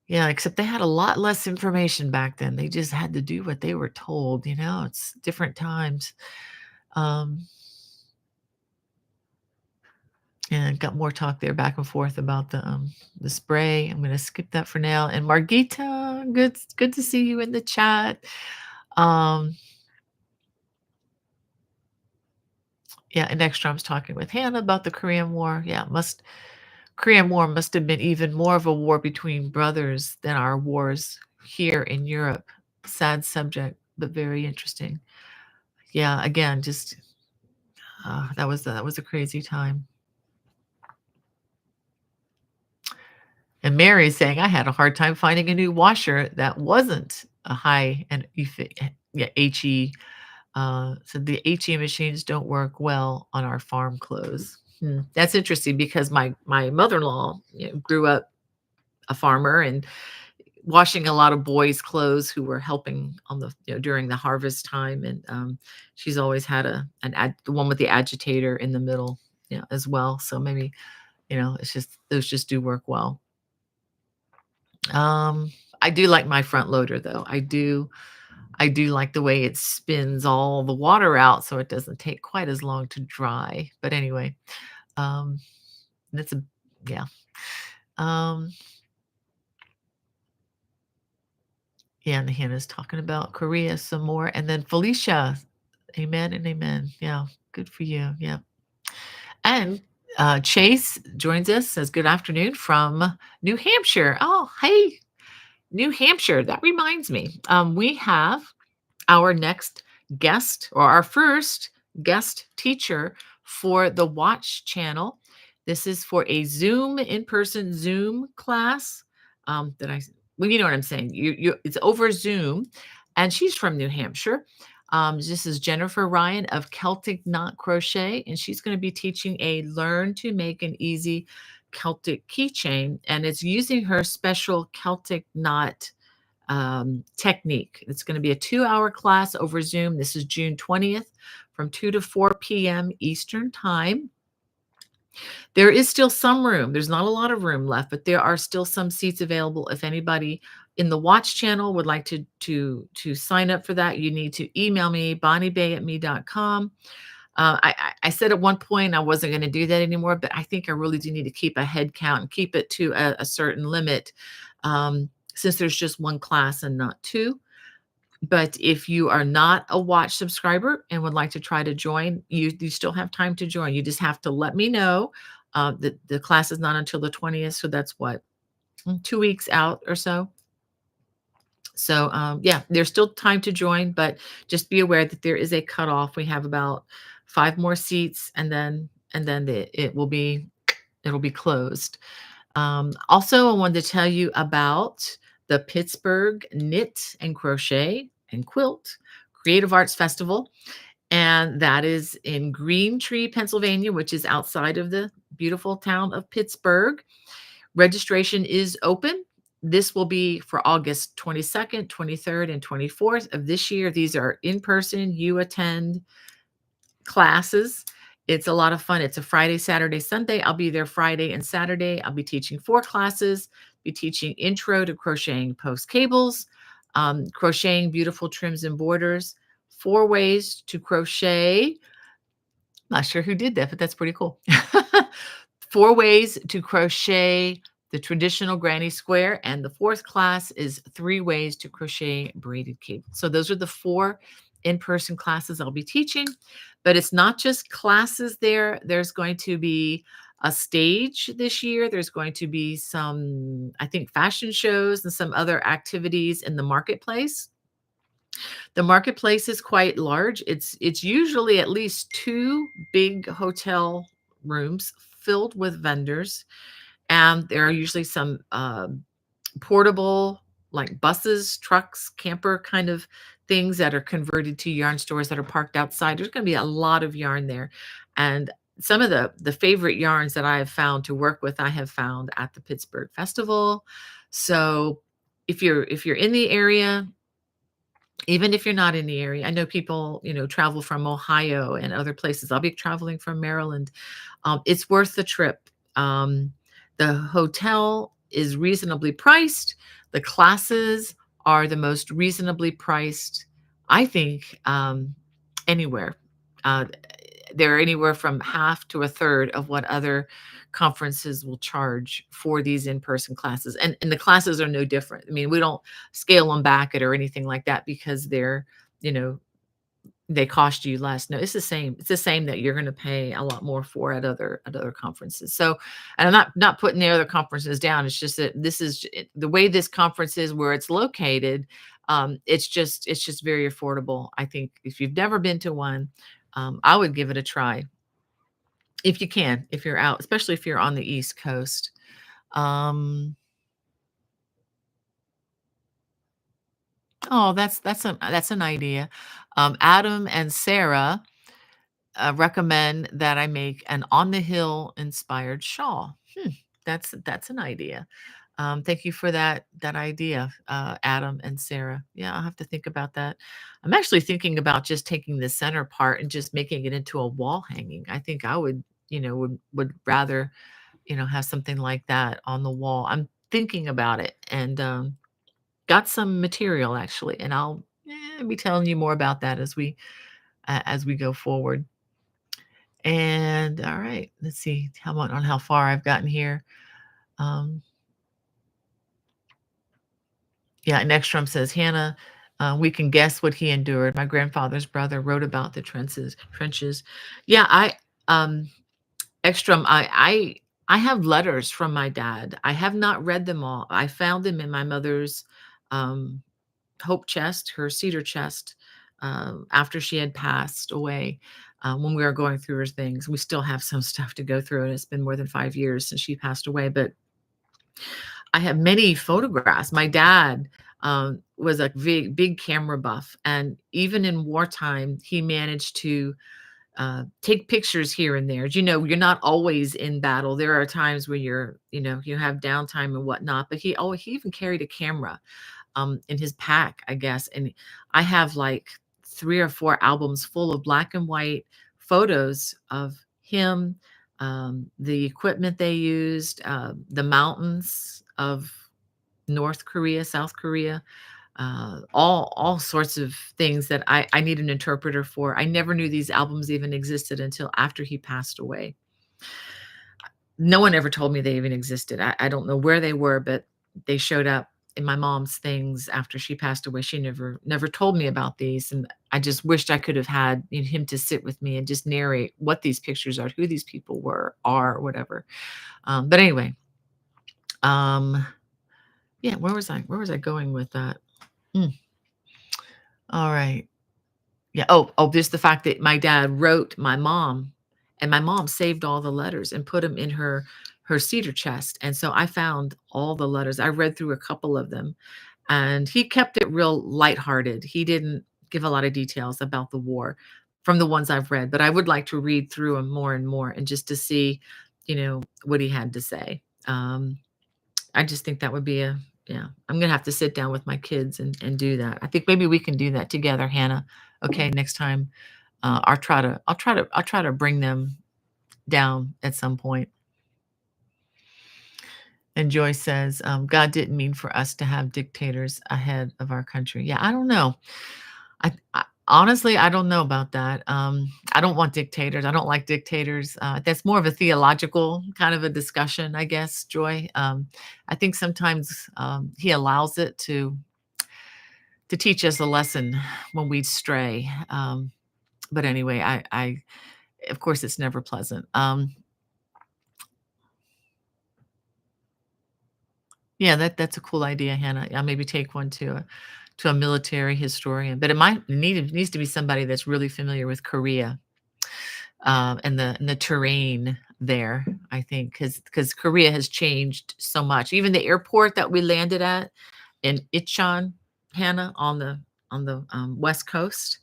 Speaker 1: Yeah, except they had a lot less information back then. They just had to do what they were told, it's different times. Um, and got more talk there back and forth about the spray. I'm gonna skip that for now. And Margita, good to see you in the chat. Um, yeah, and Ekstrom's talking with Hannah about the Korean War. Yeah, Korean War must have been even more of a war between brothers than our wars here in Europe. Sad subject, but very interesting. Yeah, again, just that was a crazy time. And Mary is saying, I had a hard time finding a new washer that wasn't a high and yeah, HE. So the HE machines don't work well on our farm clothes. That's interesting because my mother-in-law, grew up a farmer and washing a lot of boys' clothes who were helping on the during the harvest time, and she's always had the one with the agitator in the middle, as well. So maybe it's just those just do work well. Um, I do like my front loader though. I do like the way it spins all the water out so it doesn't take quite as long to dry. But anyway, um, that's a yeah. Um, yeah, and Hannah's talking about Korea some more. And then Felicia, amen and amen. Yeah, good for you. Yeah. And Chase joins us, says good afternoon from New Hampshire. Oh, hey, New Hampshire. That reminds me. We have our next guest or our first guest teacher for the Watch channel. This is for a Zoom in-person Zoom class. That I well, you know what I'm saying. It's over Zoom, and she's from New Hampshire. This is Jennifer Ryan of Celtic Knot Crochet, and she's going to be teaching a learn to make an easy Celtic keychain, and it's using her special Celtic knot technique. It's going to be a 2-hour class over Zoom. This is June 20th from 2 to 4 p.m. Eastern Time. There is still some room. There's not a lot of room left, but there are still some seats available. If anybody in the Watch channel would like to sign up for that, you need to email me, bonniebay@me.com. I said at one point I wasn't going to do that anymore, but I think I really do need to keep a head count and keep it to a certain limit, since there's just one class and not two. But if you are not a Watch subscriber and would like to try to join, you still have time to join. You just have to let me know. The class is not until the 20th, so that's what 2 weeks out or so. So yeah, there's still time to join, but just be aware that there is a cutoff. We have about 5 more seats, and then it'll be closed. Also, I wanted to tell you about the Pittsburgh Knit and Crochet and Quilt Creative Arts Festival. And that is in Green Tree, Pennsylvania, which is outside of the beautiful town of Pittsburgh. Registration is open. This will be for August 22nd, 23rd, and 24th of this year. These are in person. You attend classes. It's a lot of fun. It's a Friday, Saturday, Sunday. I'll be there Friday and Saturday. I'll be teaching 4 classes, be teaching intro to crocheting post cables, crocheting beautiful trims and borders, 4 ways to crochet. Not sure who did that, but that's pretty cool. 4 ways to crochet the traditional granny square. And the 4th class is 3 ways to crochet braided cable. So those are the 4 in-person classes I'll be teaching. But it's not just classes there. There's going to be a stage this year. There's going to be some, I think, fashion shows and some other activities in the marketplace. The marketplace is quite large. It's usually at least 2 big hotel rooms filled with vendors, and there are usually some, portable, like, buses, trucks, camper kind of things that are converted to yarn stores that are parked outside. There's gonna be a lot of yarn there, and some of the favorite yarns that I have found to work with, I have found at the Pittsburgh Festival. So, if you're in the area, even if you're not in the area, I know people, travel from Ohio and other places. I'll be traveling from Maryland. It's worth the trip. The hotel is reasonably priced. The classes are the most reasonably priced, I think, anywhere. Uh, they're anywhere from half to a third of what other conferences will charge for these in-person classes. And the classes are no different. I mean, we don't scale them back it or anything like that because you know, they cost you less. No, it's the same. It's the same that you're gonna pay a lot more for at other conferences. So, and I'm not putting the other conferences down. It's just that the way this conference is where it's located, it's just very affordable. I think if you've never been to one, I would give it a try if you can, if you're out, especially if you're on the East Coast. Um, oh, that's an idea. Adam and Sarah recommend that I make an on the hill inspired shawl. That's an idea. Thank you for that idea, Adam and Sarah. Yeah, I'll have to think about that. I'm actually thinking about just taking the center part and just making it into a wall hanging. I think I would rather have something like that on the wall. I'm thinking about it and got some material actually, and I'll be telling you more about that as we go forward. And all right, let's see how far I've gotten here. Um, yeah, and Ekstrom says, Hannah, we can guess what he endured. My grandfather's brother wrote about the trenches. Yeah, um Ekstrom, I have letters from my dad. I have not read them all. I found them in my mother's um hope chest, her cedar chest, after she had passed away. When we were going through her things, we still have some stuff to go through, and it's been more than 5 years since she passed away. But I have many photographs. My dad was a big camera buff, and even in wartime, he managed to take pictures here and there. You're not always in battle. There are times where you have downtime and whatnot. But he even carried a camera in his pack, I guess. And I have like 3 or 4 albums full of black and white photos of him, the equipment they used, the mountains of North Korea, South Korea, all sorts of things that I need an interpreter for. I never knew these albums even existed until after he passed away. No one ever told me they even existed. I don't know where they were, but they showed up in my mom's things after she passed away. She never told me about these, and I just wished I could have had him to sit with me and just narrate what these pictures are, who these people are, whatever. But anyway, um, yeah, where was I going with that? Mm, all right. Yeah. Oh, just the fact that my dad wrote my mom, and my mom saved all the letters and put them in her cedar chest. And so I found all the letters. I read through a couple of them, and he kept it real lighthearted. He didn't give a lot of details about the war from the ones I've read, but I would like to read through them more and more and just to see, what he had to say. I just think that would be yeah. I'm gonna have to sit down with my kids and do that. I think maybe we can do that together, Hannah. Okay, next time, I'll try to bring them down at some point. And Joy says, God didn't mean for us to have dictators ahead of our country. Yeah, I don't know. I honestly, I don't know about that. I don't want dictators. I don't like dictators. That's more of a theological kind of a discussion, I guess, Joy. I think sometimes he allows it to teach us a lesson when we stray. But anyway, of course, it's never pleasant. Yeah, that's a cool idea, Hannah. I'll maybe take one to to a military historian, but it needs to be somebody that's really familiar with Korea, and the terrain there, I think, because Korea has changed so much. Even the airport that we landed at in Icheon, Hannah, on the West Coast,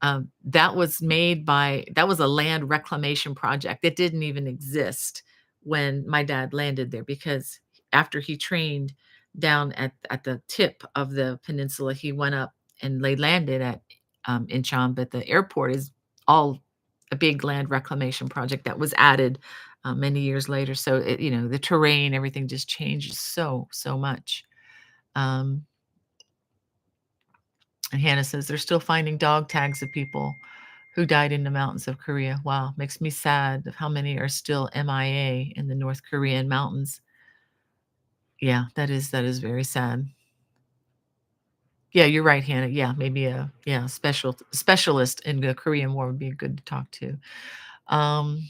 Speaker 1: that was a land reclamation project. It didn't even exist when my dad landed there because after he trained down at the tip of the peninsula, he went up and they landed at Incheon, but the airport is all a big land reclamation project that was added many years later. So the terrain, everything just changes so much. Um, and Hannah says they're still finding dog tags of people who died in the mountains of Korea. Wow, makes me sad of how many are still MIA in the North Korean mountains. Yeah, that is very sad. Yeah, you're right, Hannah. Yeah, maybe a specialist in the Korean War would be good to talk to. Um,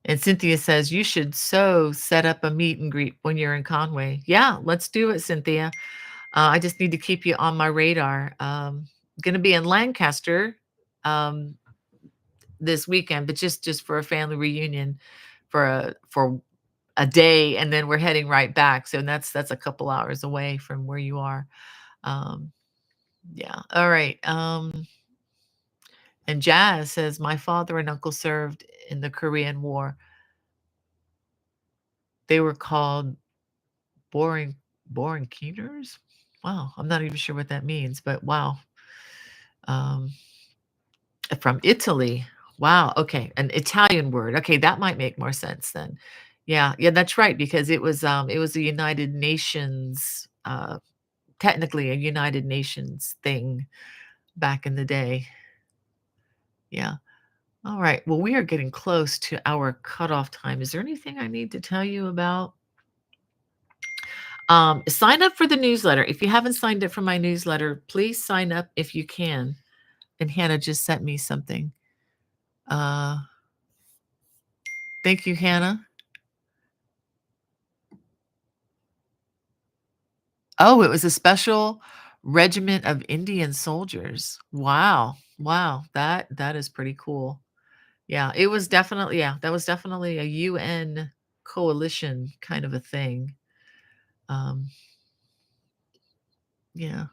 Speaker 1: and Cynthia says you should set up a meet and greet when you're in Conway. Yeah, let's do it, Cynthia. I just need to keep you on my radar. Going to be in Lancaster um, this weekend, but just for a family reunion for a day, and then we're heading right back. So that's a couple hours away from where you are. Um, yeah. All right. And Jazz says my father and uncle served in the Korean War. They were called boring boring keeners. Wow, I'm not even sure what that means, but wow. Um, from Italy. Wow. Okay, an Italian word. Okay, that might make more sense then. Yeah, yeah, that's right because it was a United Nations technically a United Nations thing back in the day. Yeah. All right. Well, we are getting close to our cutoff time. Is there anything I need to tell you about? Sign up for the newsletter. If you haven't signed up for my newsletter, please sign up if you can. And Hannah just sent me something. Uh, thank you, Hannah. Oh, it was a special regiment of Indian soldiers. Wow. Wow. That is pretty cool. Yeah, it was definitely yeah, that was definitely a UN coalition kind of a thing. Um, yeah.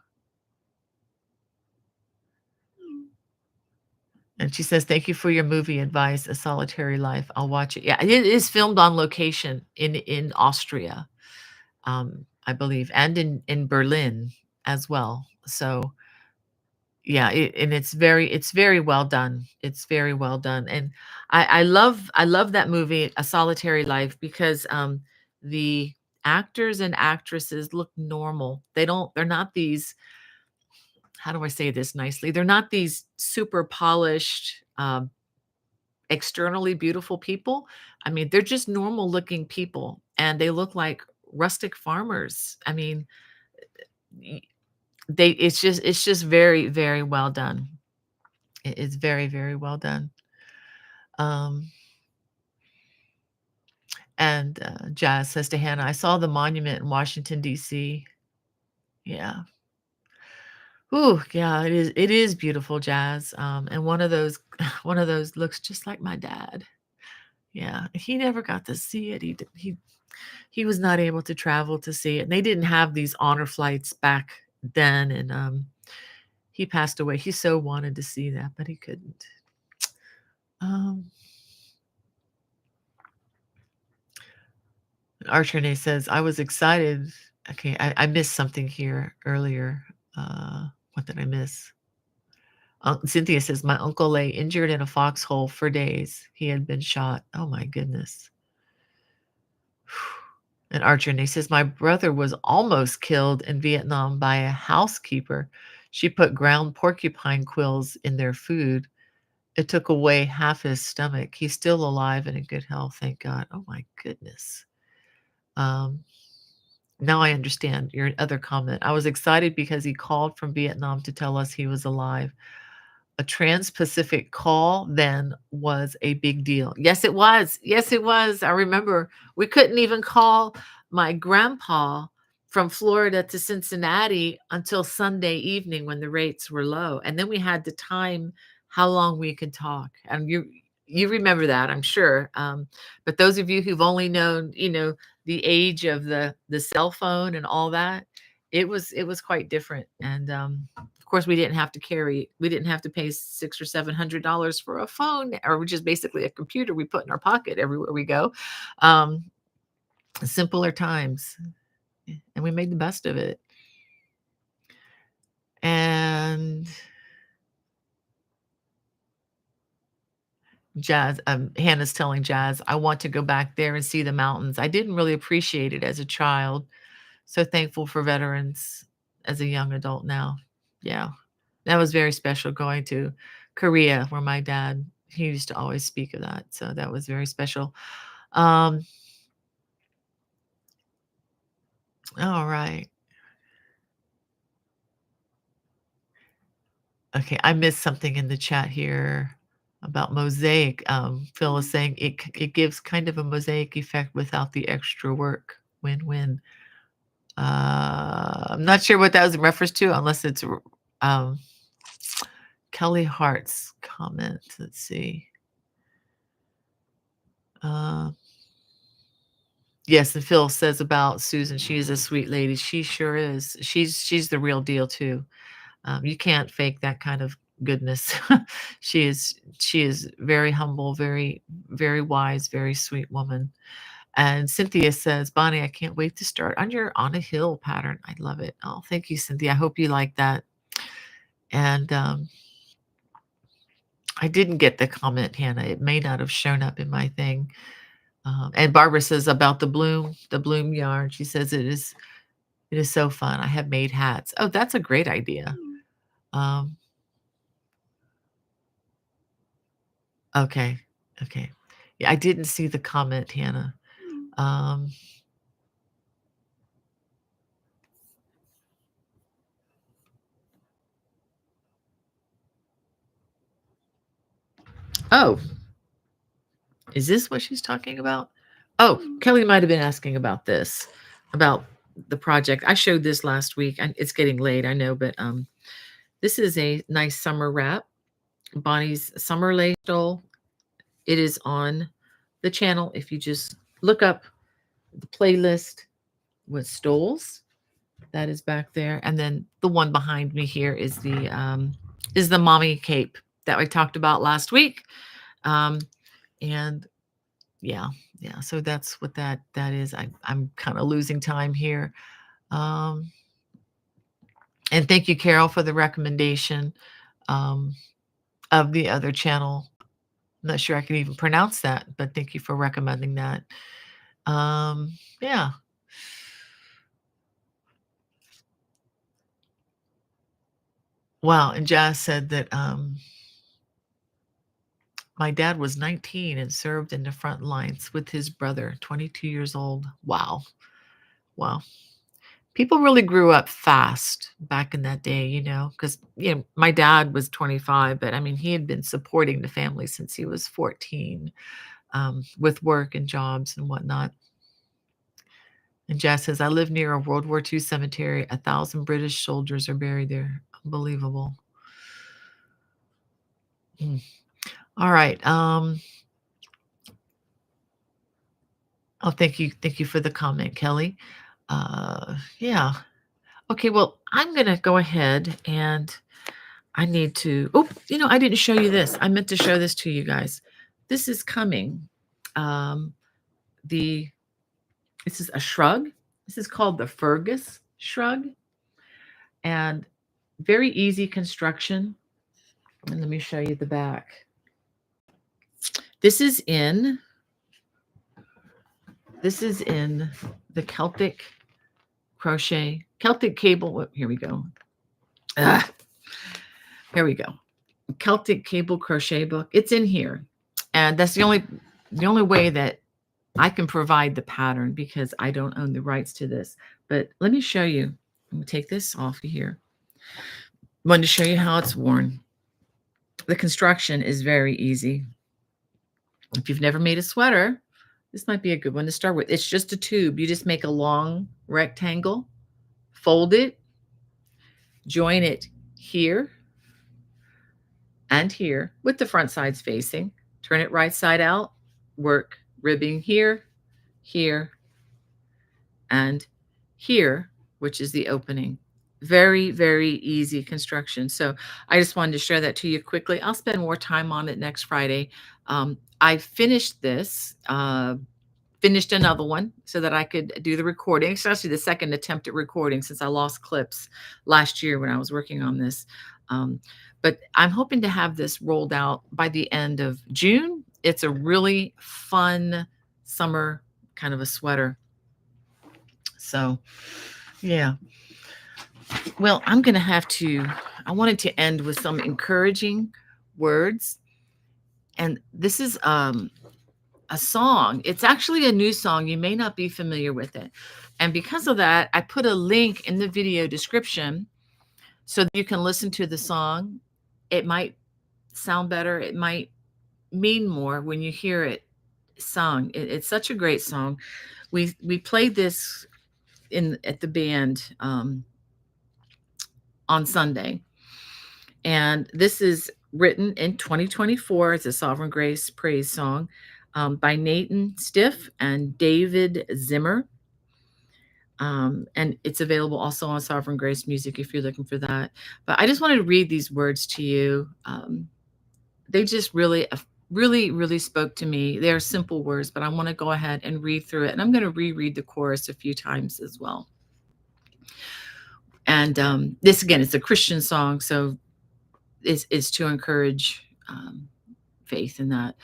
Speaker 1: And she says, "Thank you for your movie advice, A Solitary Life. I'll watch it." Yeah, it is filmed on location in Austria, I believe, and in Berlin as well. So yeah, and it's very well done. It's very well done, and I love that movie, A Solitary Life, because the actors and actresses look normal. They're not these. How do I say this nicely? They're not these super polished, externally beautiful people. I mean, they're just normal looking people, and they look like rustic farmers. I mean, y- they it's just very well done. It is very well done. Um, and Jazz says to Hannah, "I saw the monument in Washington D.C." Yeah. Ooh, yeah, it is beautiful, Jazz. And one of those one of those looks just like my dad. Yeah, he never got to see it. He was not able to travel to see it. And they didn't have these honor flights back then, and he passed away. He so wanted to see that, but he couldn't. Um, Archerne says, "I was excited." Okay, I missed something here earlier. What did I miss? Cynthia says, "My uncle lay injured in a foxhole for days. He had been shot." Oh my goodness. And Archerne says, "My brother was almost killed in Vietnam by a housekeeper. She put ground porcupine quills in their food. It took away half his stomach. He's still alive and in good health, thank God." Oh my goodness. Um, Now I understand your other comment. "I was excited because he called from Vietnam to tell us he was alive. A trans-Pacific call then was a big deal." Yes, it was. Yes, it was. I remember we couldn't even call my grandpa from Florida to Cincinnati until Sunday evening when the rates were low, and then we had to time how long we could talk, and you remember that, I'm sure, but those of you who've only known, the age of the cell phone and all that, it was quite different, and, of course, we didn't have to pay 6 or $700 for a phone, or which is basically a computer we put in our pocket everywhere we go, um, simpler times. And we made the best of it. And Hannah's telling Jazz, I want to go back there and see the mountains. I didn't really appreciate it as a child. So thankful for veterans as a young adult now. Yeah. That was very special going to Korea where my dad, he used to always speak of that. So that was very special. Um, all right. Okay, I missed something in the chat here about mosaic. Phil is saying it gives kind of a mosaic effect without the extra work. Win-win. I'm not sure what that was in reference to, unless it's um, Kelly Hart's comment. Let's see. Uh, yes, and Phil says about Susan, she's a sweet lady. She sure is. She's the real deal too. You can't fake that kind of goodness. She is very humble, very very wise, very sweet woman. And Cynthia says, Bonnie, I can't wait to start on your on a hill pattern. I love it. Oh, thank you, Cynthia. I hope you like that. And I didn't get the comment, Hannah. It may not have shown up in my thing. And Barbara says about the bloom yarn. She says it is so fun. I have made hats. Oh, that's a great idea. Um, Okay. Okay. Yeah, I didn't see the comment, Hannah. Um, oh, is this what she's talking about? Oh, Kelly might have been asking about this, about the project. I showed this last week. And it's getting late, I know, but this is a nice summer wrap. Bonnie's Summer Lace Stole. It is on the channel. If you just look up the playlist with stoles, that is back there. And then the one behind me here is the mommy cape that we talked about last week. And yeah, yeah. So that's what that is. I'm kind of losing time here. Um, and thank you, Carol, for the recommendation um, of the other channel. I'm not sure I can even pronounce that, but thank you for recommending that. Yeah. Wow. And Jazz said that my dad was 19 and served in the front lines with his brother, 22 years old. Wow. Wow. People really grew up fast back in that day, because my dad was 25, but I mean, he had been supporting the family since he was 14, with work and jobs and whatnot. And Jess says, I live near a World War II cemetery. 1,000 British soldiers are buried there. Unbelievable. All right. Oh, thank you. Thank you for the comment, Kelly. Yeah. Okay, well, I'm going to go ahead and I need to, I didn't show you this. I meant to show this to you guys. This is coming. This is a shrug. This is called the Fergus shrug, and very easy construction. And let me show you the back. This is in the Celtic cable. Here we go. Here we go. Celtic cable crochet book. It's in here. And that's the only way that I can provide the pattern, because I don't own the rights to this. But let me show you. I'm going to take this off of here. I wanted to show you how it's worn. The construction is very easy. If you've never made a sweater, this might be a good one to start with. It's just a tube. You just make a long rectangle fold it, join it here and here with the front sides facing, turn it right side out, work ribbing here, here, and here, which is the opening. Very, very easy construction. So I just wanted to share that to you quickly. I'll spend more time on it next Friday. I finished this, finished another one so that I could do the recording, especially the second attempt at recording since I lost clips last year when I was working on this. But I'm hoping to have this rolled out by the end of June. It's a really fun summer kind of a sweater. So, yeah. Well, I'm going to have to, I wanted to end with some encouraging words. And this is a song. It's actually a new song. You may not be familiar with it. And because of that, I put a link in the video description so that you can listen to the song. It might sound better. It might mean more when you hear it sung. It's such a great song. We played this at the band on Sunday. And this is written in 2024. It's a Sovereign Grace praise song by Nathan Stiff and David Zimmer. And it's available also on Sovereign Grace Music if you're looking for that. But I just wanted to read these words to you. They just really spoke to me. They're simple words, but I want to go ahead and read through it. And I'm going to reread the chorus a few times as well. And this, again, it's a Christian song, so it's to encourage faith in that.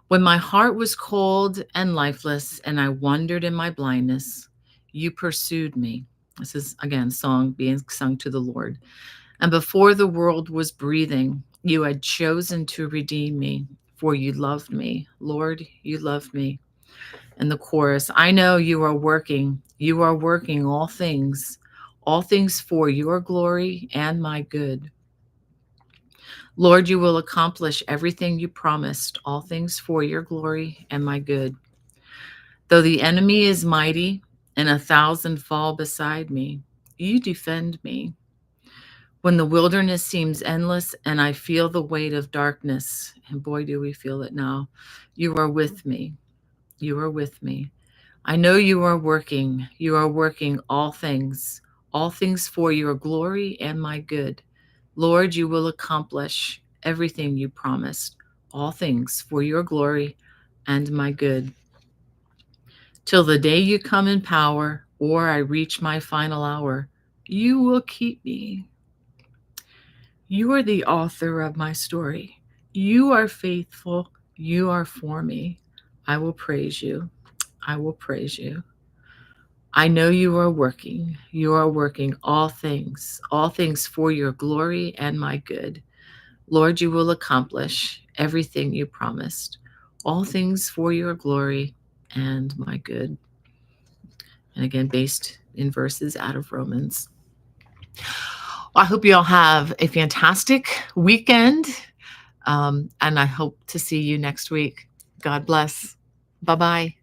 Speaker 1: When my heart was cold and lifeless, and I wandered in my blindness, you pursued me. This is, again, song being sung to the Lord. And before the world was breathing, you had chosen to redeem me, for you loved me. Lord, you loved me. And the chorus, I know you are working all things for your glory and my good. Lord, you will accomplish everything you promised, all things for your glory and my good. Though the enemy is mighty and 1,000 fall beside me, you defend me. When the wilderness seems endless and I feel the weight of darkness, and boy, do we feel it now, you are with me. You are with me. I know you are working all things for your glory and my good. Lord, you will accomplish everything you promised, all things for your glory and my good. Till the day you come in power, or I reach my final hour, you will keep me. You are the author of my story. You are faithful. You are for me. I will praise you. I will praise you. I know you are working all things for your glory and my good. Lord, you will accomplish everything you promised, all things for your glory and my good. And again, based in verses out of Romans. I hope you all have a fantastic weekend, and I hope to see you next week. God bless. Bye-bye.